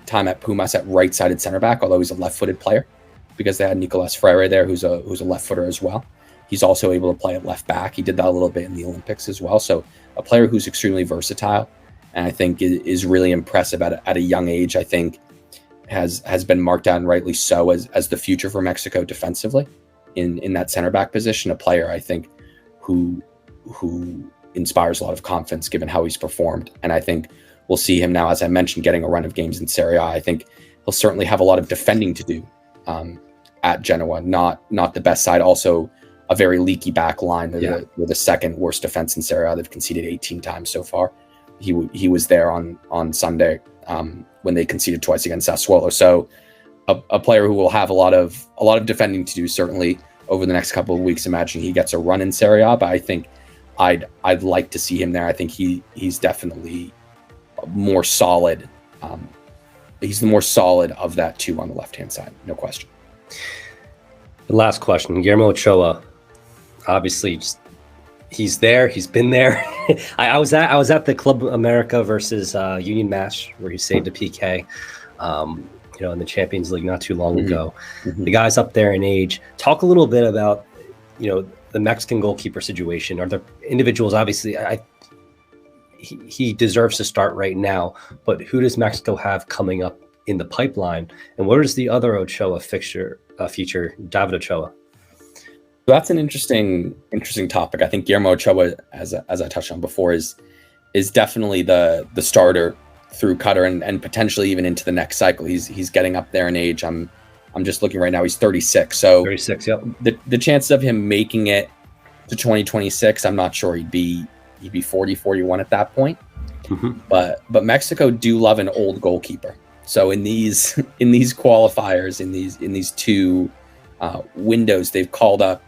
time at Pumas at right-sided center back, although he's a left-footed player because they had Nicolas Freire there, who's a left-footer as well. He's also able to play at left back. He did that a little bit in the Olympics as well. So a player who's extremely versatile, and I think is really impressive at a young age. I think has been marked out, and rightly so, as the future for Mexico defensively in that center back position. A player I think who inspires a lot of confidence given how he's performed, and I think we'll see him now, as I mentioned, getting a run of games in Serie A. I think he'll certainly have a lot of defending to do at Genoa. Not the best side. Also, a very leaky back line. They're the second worst defense in Serie A. They've conceded 18 times so far. He was there on Sunday when they conceded twice against Sassuolo. So a player who will have a lot of defending to do certainly over the next couple of weeks. Imagine he gets a run in Serie A, but I think I'd like to see him there. I think he's definitely more solid. He's the more solid of that two on the left-hand side, no question. The last question, Guillermo Ochoa. Obviously, he's there. He's been there. I was at the Club America versus Union match where he saved a PK, in the Champions League not too long ago. Mm-hmm. The guy's up there in age. Talk a little bit about, the Mexican goalkeeper situation. Are there individuals? Obviously, he deserves to start right now, but who does Mexico have coming up in the pipeline? And what is the other Ochoa feature, David Ochoa? That's an interesting topic. I think Guillermo Ochoa, as I touched on before, is definitely the starter through Qatar and potentially even into the next cycle. He's getting up there in age. I'm just looking right now. He's 36. So 36. Yep. The chances of him making it to 2026, I'm not sure. He'd be 40, 41 at that point. Mm-hmm. But Mexico do love an old goalkeeper. So in these qualifiers, in these two windows, they've called up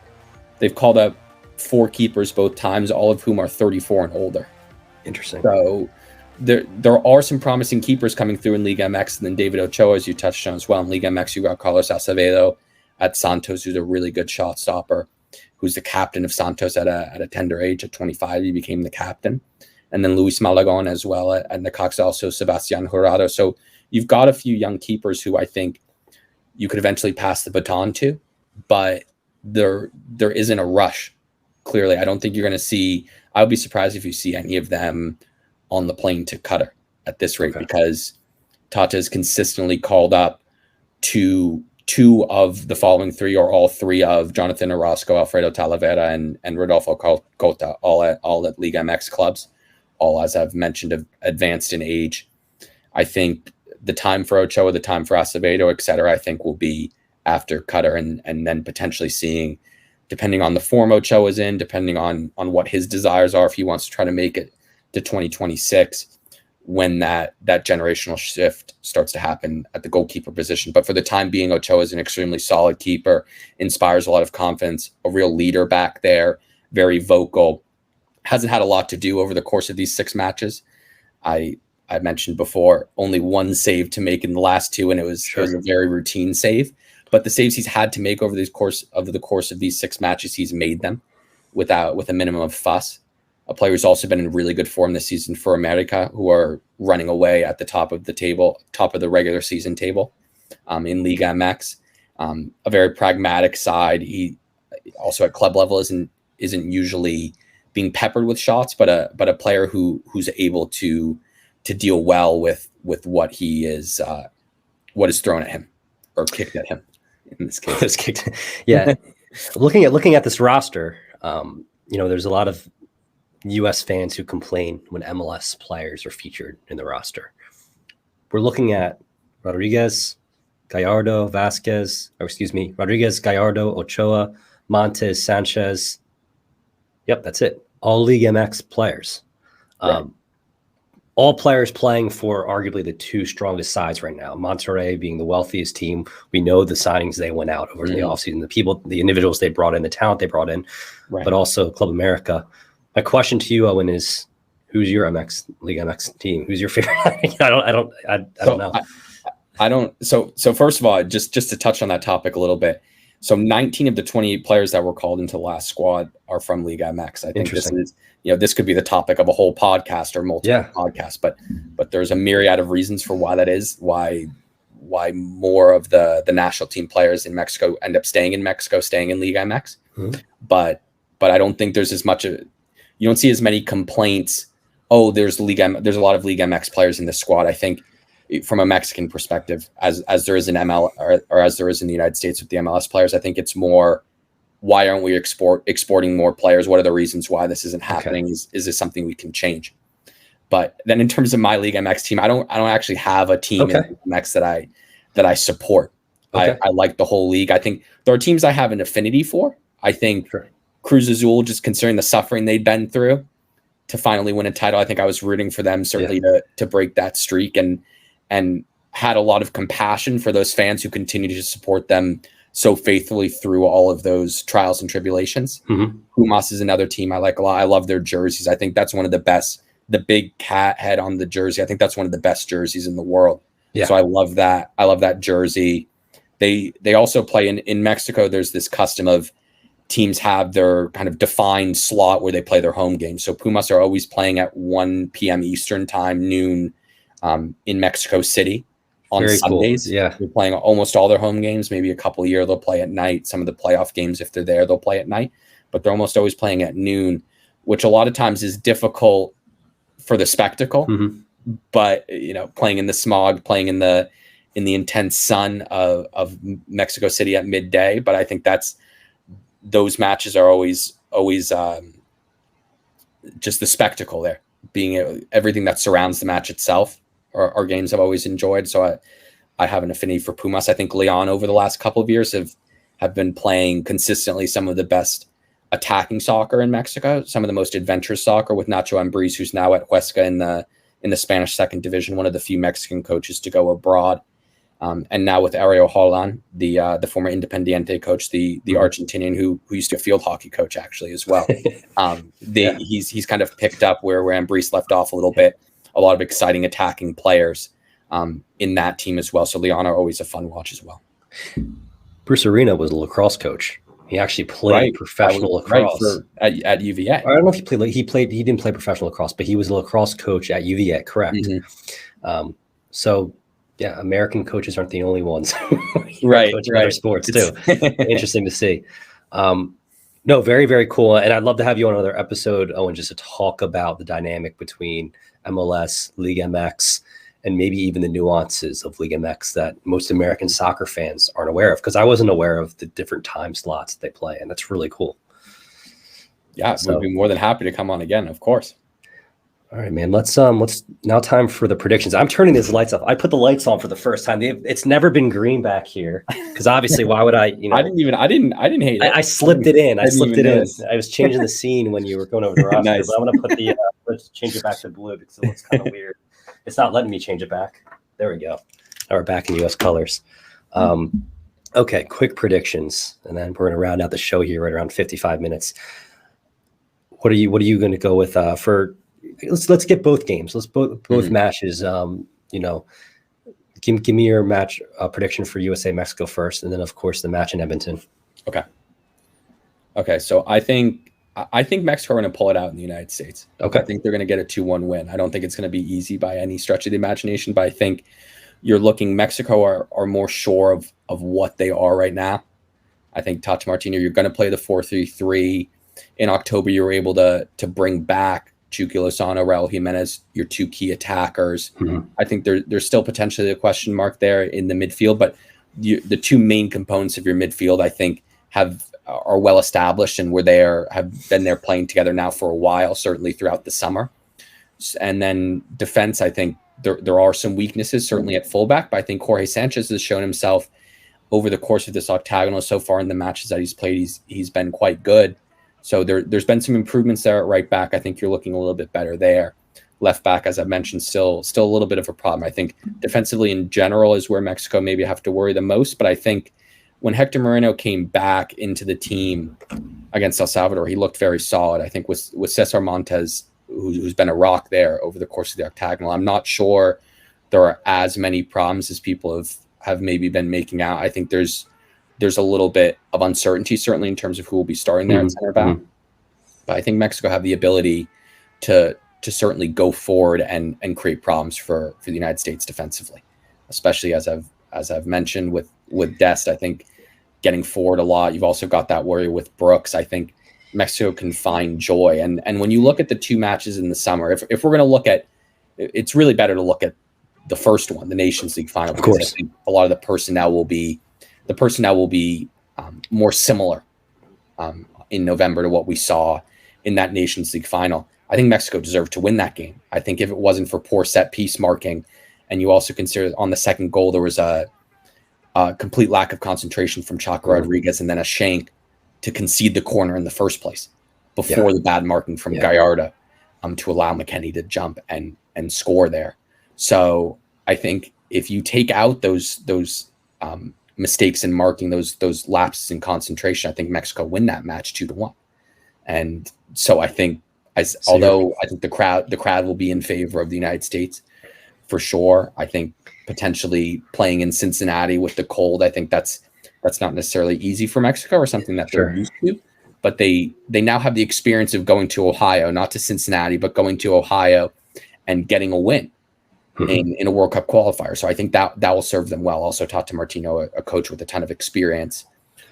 4 keepers both times, all of whom are 34 and older. Interesting. So there are some promising keepers coming through in Liga MX, and then David Ochoa, as you touched on as well. In Liga MX, you got Carlos Acevedo at Santos, who's a really good shot stopper, who's the captain of Santos at a tender age. At 25, he became the captain. And then Luis Malagon as well at Necaxa, also Sebastian Jurado. So you've got a few young keepers who I think you could eventually pass the baton to, but there isn't a rush. Clearly, I don't think you're going to see. I would be surprised if you see any of them on the plane to Qatar at this rate, because Tata has consistently called up two of the following 3, or all 3 of Jonathan Orozco, Alfredo Talavera, and Rodolfo Cota, all at Liga MX clubs, all, as I've mentioned, have advanced in age. I think the time for Ochoa, the time for Acevedo, etc., I think will be after Qatar, and then potentially seeing, depending on the form Ochoa is in, depending on what his desires are, if he wants to try to make it to 2026, when that generational shift starts to happen at the goalkeeper position. But for the time being, Ochoa is an extremely solid keeper, inspires a lot of confidence, a real leader back there, very vocal, hasn't had a lot to do over the course of these 6 matches. I mentioned before, only 1 save to make in the last 2, and it was a very routine save. But the saves he's had to make over the course of these 6 matches, he's made them with a minimum of fuss. A player who's also been in really good form this season for America, who are running away at the top of the regular season table in Liga MX. A very pragmatic side. He also at club level isn't usually being peppered with shots, but a player who's able to deal well with what is thrown at him or kicked at him in this case. Yeah. looking at this roster, there's a lot of U.S. fans who complain when MLS players are featured in the roster. We're looking at Rodriguez, Gallardo, Ochoa, Montes, Sanchez. Yep, that's it. All League MX players. Right. All players playing for arguably the 2 strongest sides right now. Monterrey being the wealthiest team. We know the signings they went out over the offseason, the individuals they brought in, the talent they brought in, but also Club America. My question to you, Owen, is who's your League MX team? Who's your favorite? I don't know. I don't. So first of all, just to touch on that topic a little bit. So 19 of the 28 players that were called into the last squad are from Liga MX. I think this could be the topic of a whole podcast or multiple podcasts, but there's a myriad of reasons for why that is, why more of the national team players in Mexico end up staying in Mexico, staying in Liga MX. Mm-hmm. But I don't think there's as much you don't see as many complaints. Oh, there's a lot of Liga MX players in the squad. I think from a Mexican perspective, as there is in ML or as there is in the United States with the MLS players, I think it's more, why aren't we exporting more players? What are the reasons why this isn't happening? Okay. Is this something we can change? But then in terms of my Liga MX team, I don't actually have a team in Liga MX that I support. Okay. I like the whole league. I think there are teams I have an affinity for. I think Cruz Azul, just considering the suffering they'd been through to finally win a title, I think I was rooting for them certainly to break that streak, and had a lot of compassion for those fans who continue to support them so faithfully through all of those trials and tribulations. Mm-hmm. Pumas is another team I like a lot. I love their jerseys. I think that's one of the best. The big cat head on the jersey, I think that's one of the best jerseys in the world. Yeah. So I love that. I love that jersey. They also play in Mexico. There's this custom of teams have their kind of defined slot where they play their home games. So Pumas are always playing at 1 p.m. Eastern time, noon, in Mexico City on Very Sundays. Cool. Yeah. They're playing almost all their home games. Maybe a couple a year they'll play at night. Some of the playoff games, if they're there, they'll play at night. But they're almost always playing at noon, which a lot of times is difficult for the spectacle. Mm-hmm. But playing in the smog, playing in the intense sun of Mexico City at midday. But I think those matches are always just the spectacle there, being everything that surrounds the match itself are games I've always enjoyed. So I have an affinity for Pumas. I think Leon over the last couple of years have been playing consistently some of the best attacking soccer in Mexico, some of the most adventurous soccer, with Nacho Ambriz, who's now at Huesca in the Spanish second division, one of the few Mexican coaches to go abroad. And now with Ariel Holland, the former Independiente coach, the Argentinian who used to be a field hockey coach actually as well. He's kind of picked up where Ambriz left off a little bit. A lot of exciting attacking players in that team as well. So Leon are always a fun watch as well. Bruce Arena was a lacrosse coach. He actually played professional lacrosse at UVA. I don't know if he played. He didn't play professional lacrosse, but he was a lacrosse coach at UVA. Correct. Mm-hmm. So yeah, American coaches aren't the only ones. Right. Other sports too. Interesting to see. No, very, very cool. And I'd love to have you on another episode, Owen, just to talk about the dynamic between MLS, League MX, and maybe even the nuances of League MX that most American soccer fans aren't aware of, because I wasn't aware of the different time slots that they play, and that's really cool. Yeah, so, we'd be more than happy to come on again, of course. All right, man. Let's now time for the predictions. I'm turning these lights off. I put the lights on for the first time. It's never been green back here, because obviously, why would I? I didn't hate it. I slipped it in. I was changing the scene when you were going over the roster. Nice. But I'm gonna put let's change it back to blue because it looks kind of weird. It's not letting me change it back. There we go. Now we're back in U.S. colors. Okay, quick predictions, and then we're gonna round out the show here right around 55 minutes. What are you going to go with for? Let's get both games. Let's both matches. Give me your match prediction for USA Mexico first, and then of course the match in Edmonton. Okay. So I think Mexico are going to pull it out in the United States. Okay. I think they're going to get a 2-1 win. I don't think it's going to be easy by any stretch of the imagination, but I think you're looking. Mexico are more sure of what they are right now. I think Tata Martino, you're going to play the 4-3-3. In October, you were able to bring back Chucky Lozano, Raul Jimenez, your two key attackers. Mm-hmm. I think there's still potentially a question mark there in the midfield, but the two main components of your midfield, I think, are well established and have been there playing together now for a while, certainly throughout the summer. And then defense, I think there are some weaknesses, certainly at fullback, but I think Jorge Sanchez has shown himself over the course of this octagonal so far in the matches that he's played. He's been quite good. So there's been some improvements there at right back. I think you're looking a little bit better there. Left back, as I mentioned, still a little bit of a problem. I think defensively in general is where Mexico maybe have to worry the most. But I think when Hector Moreno came back into the team against El Salvador, he looked very solid. I think with Cesar Montes, who's been a rock there over the course of the octagonal, I'm not sure there are as many problems as people have maybe been making out. I think there's a little bit of uncertainty, certainly in terms of who will be starting there at center back. But I think Mexico have the ability to certainly go forward and create problems for the United States defensively, especially as I've mentioned with Dest. I think getting forward a lot. You've also got that worry with Brooks. I think Mexico can find joy. And when you look at the two matches in the summer, if we're going to look at, it's really better to look at the first one, the Nations League final. Of course, I think a lot of the personnel will be more similar in November to what we saw in that Nations League final. I think Mexico deserved to win that game. I think if it wasn't for poor set piece marking, and you also consider on the second goal, there was a complete lack of concentration from Chaco Rodriguez and then a shank to concede the corner in the first place before the bad marking from Gallardo to allow McKennie to jump and score there. So I think if you take out those mistakes in marking, those lapses in concentration, I think Mexico win that match 2-1. And so I think although I think the crowd will be in favor of the United States for sure. I think potentially playing in Cincinnati with the cold, I think that's not necessarily easy for Mexico or something that they're used to. But they now have the experience of going to Ohio, not to Cincinnati, but going to Ohio and getting a win in a World Cup qualifier. So I think that will serve them well. Also, Tata Martino, a coach with a ton of experience.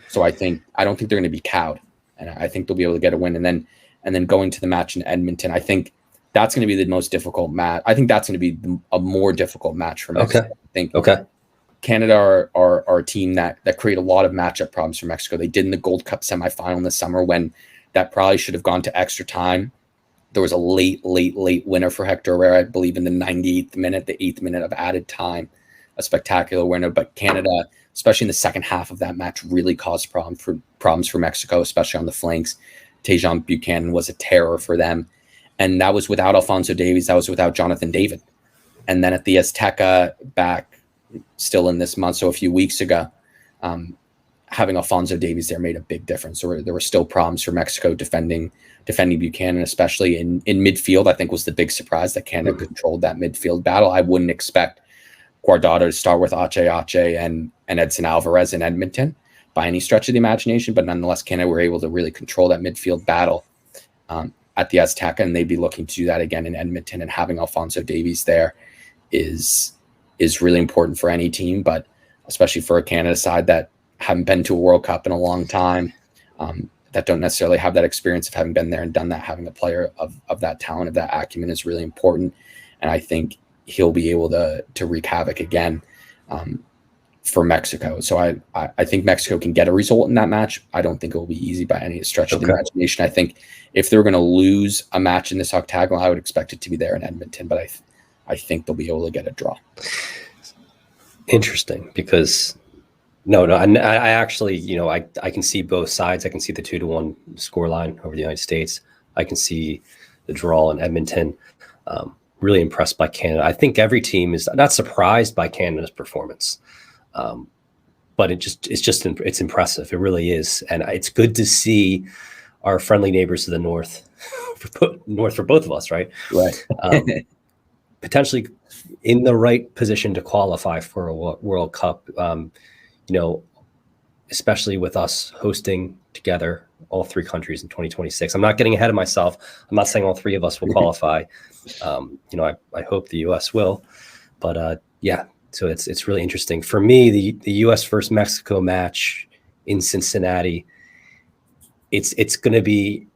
So I don't think they're going to be cowed, and I think they'll be able to get a win. And then going to the match in Edmonton, I think that's going to be the most difficult match. I think that's going to be a more difficult match for Mexico. Okay. I think Canada are a team that create a lot of matchup problems for Mexico. They did in the Gold Cup semifinal in the summer when that probably should have gone to extra time. there was a late winner for Hector Herrera, I believe in the 98th minute, the 8th minute of added time, a spectacular winner. But Canada, especially in the second half of that match, really caused problems for Mexico, especially on the flanks. Tejan Buchanan was a terror for them. And that was without Alphonso Davies. That was without Jonathan David. And then at the Azteca back still in this month, so a few weeks ago, having Alphonso Davies there made a big difference. There were still problems for Mexico defending Buchanan, especially in midfield. I think was the big surprise that Canada controlled that midfield battle. I wouldn't expect Guardado to start with Ache and Edson Alvarez in Edmonton by any stretch of the imagination, but nonetheless, Canada were able to really control that midfield battle at the Azteca, and they'd be looking to do that again in Edmonton. And having Alphonso Davies there is really important for any team, but especially for a Canada side that haven't been to a World Cup in a long time, that don't necessarily have that experience of having been there and done that. Having a player of that talent, of that acumen is really important. And I think he'll be able to wreak havoc again for Mexico. So I think Mexico can get a result in that match. I don't think it will be easy by any stretch of the imagination. I think if they're going to lose a match in this octagonal, I would expect it to be there in Edmonton, but I think they'll be able to get a draw. Interesting, because I actually, I can see both sides. I can see the 2-1 scoreline over the United States. I can see the draw in Edmonton. Really impressed by Canada. I think every team is not surprised by Canada's performance, but it's impressive. It really is, and it's good to see our friendly neighbors to the north, for both of us, right? Right. Potentially in the right position to qualify for a World Cup. Especially with us hosting together all three countries in 2026. I'm not getting ahead of myself. I'm not saying all three of us will qualify. I hope the U.S. will, but so it's really interesting for me. The U.S. versus Mexico match in Cincinnati. It's going to be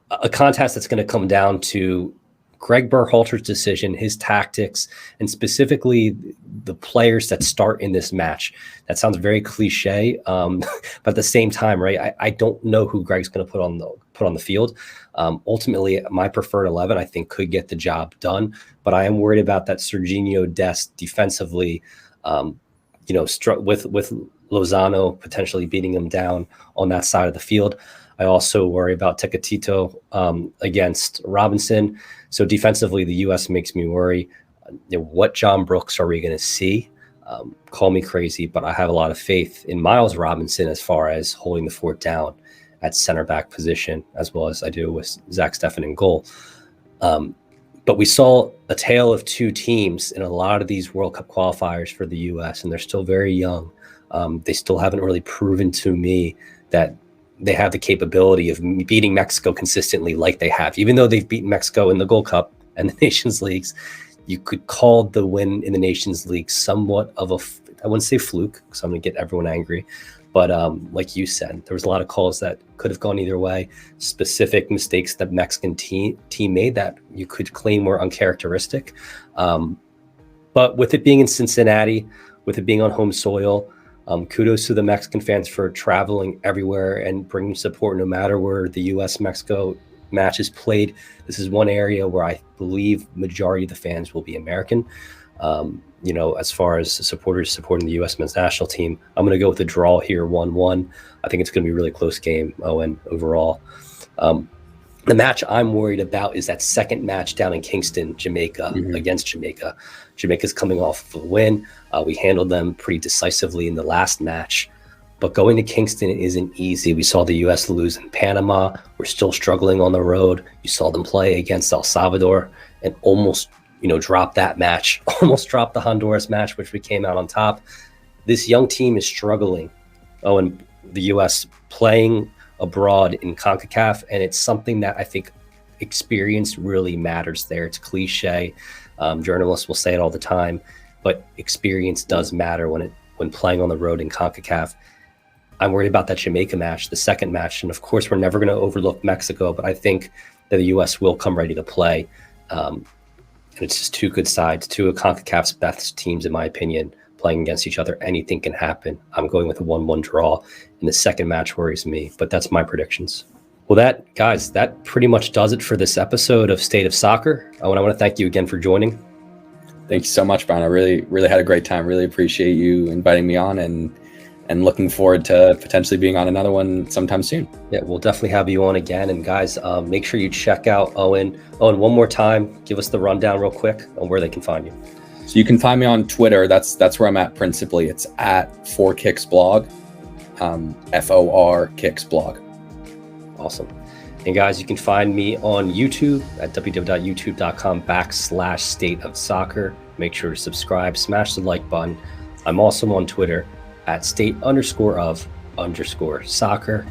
a contest that's going to come down to Greg Berhalter's decision, his tactics, and specifically the players that start in this match. That sounds very cliche, but at the same time, right? I don't know who Greg's going to put on the field. Ultimately, my preferred 11, I think, could get the job done, but I am worried about that Serginho Dest defensively. With Lozano potentially beating him down on that side of the field. I also worry about Tecatito against Robinson. So defensively, the U.S. makes me worry. What John Brooks are we going to see? Call me crazy, but I have a lot of faith in Miles Robinson as far as holding the fort down at center back position, as well as I do with Zach Steffen in goal. But we saw a tale of two teams in a lot of these World Cup qualifiers for the U.S., and they're still very young. They still haven't really proven to me that they have the capability of beating Mexico consistently like they have. Even though they've beaten Mexico in the Gold Cup and the Nations Leagues, you could call the win in the Nations League somewhat of I wouldn't say fluke, because I'm going to get everyone angry. But like you said, there was a lot of calls that could have gone either way. Specific mistakes that Mexican team made that you could claim were uncharacteristic. But with it being in Cincinnati, with it being on home soil, kudos to the Mexican fans for traveling everywhere and bringing support no matter where the U.S.-Mexico match is played. This is one area where I believe majority of the fans will be American. As far as supporters supporting the U.S. men's national team, I'm going to go with a draw here, 1-1. I think it's going to be a really close game, Owen, overall. The match I'm worried about is that second match down in Kingston, Jamaica, against Jamaica. Jamaica's coming off of a win. We handled them pretty decisively in the last match. But going to Kingston isn't easy. We saw the U.S. lose in Panama. We're still struggling on the road. You saw them play against El Salvador and almost, drop that match. Almost dropped the Honduras match, which we came out on top. This young team is struggling. And the U.S. playing abroad in CONCACAF, and it's something that I think experience really matters there. It's cliche. Journalists will say it all the time, but experience does matter when playing on the road in CONCACAF. I'm worried about that Jamaica match, the second match, and of course we're never going to overlook Mexico, but I think that the U.S. will come ready to play. And it's just two good sides, two of CONCACAF's best teams, in my opinion, playing against each other. Anything can happen. I'm going with a 1-1 draw, and the second match worries me, but that's my predictions. Well, that pretty much does it for this episode of State of Soccer. I want to thank you again for joining. Thank you so much, Brian. I really had a great time. Really appreciate you inviting me on, and looking forward to potentially being on another one sometime soon. Yeah, we'll definitely have you on again. And guys, make sure you check out Owen. Owen, one more time, give us the rundown real quick on where they can find you. So you can find me on Twitter. That's where I'm at principally. It's at 4kicksblog, FOR Kicks blog. Awesome. And guys, you can find me on YouTube at www.youtube.com/State of Soccer. Make sure to subscribe, smash the like button. I'm also on Twitter at state_of_soccer.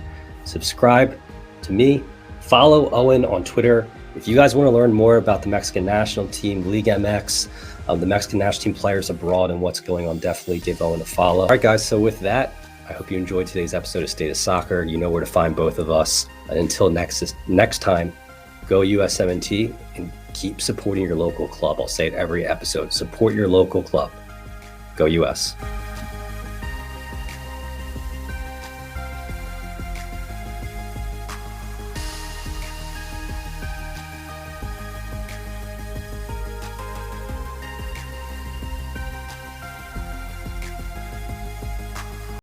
Subscribe to me. Follow Owen on Twitter. If you guys want to learn more about the Mexican national team, League MX, the Mexican national team players abroad and what's going on, definitely give Owen a follow. All right, guys. So with that, I hope you enjoyed today's episode of State of Soccer. You know where to find both of us. Until next time, go USMNT and keep supporting your local club. I'll say it every episode. Support your local club. Go US.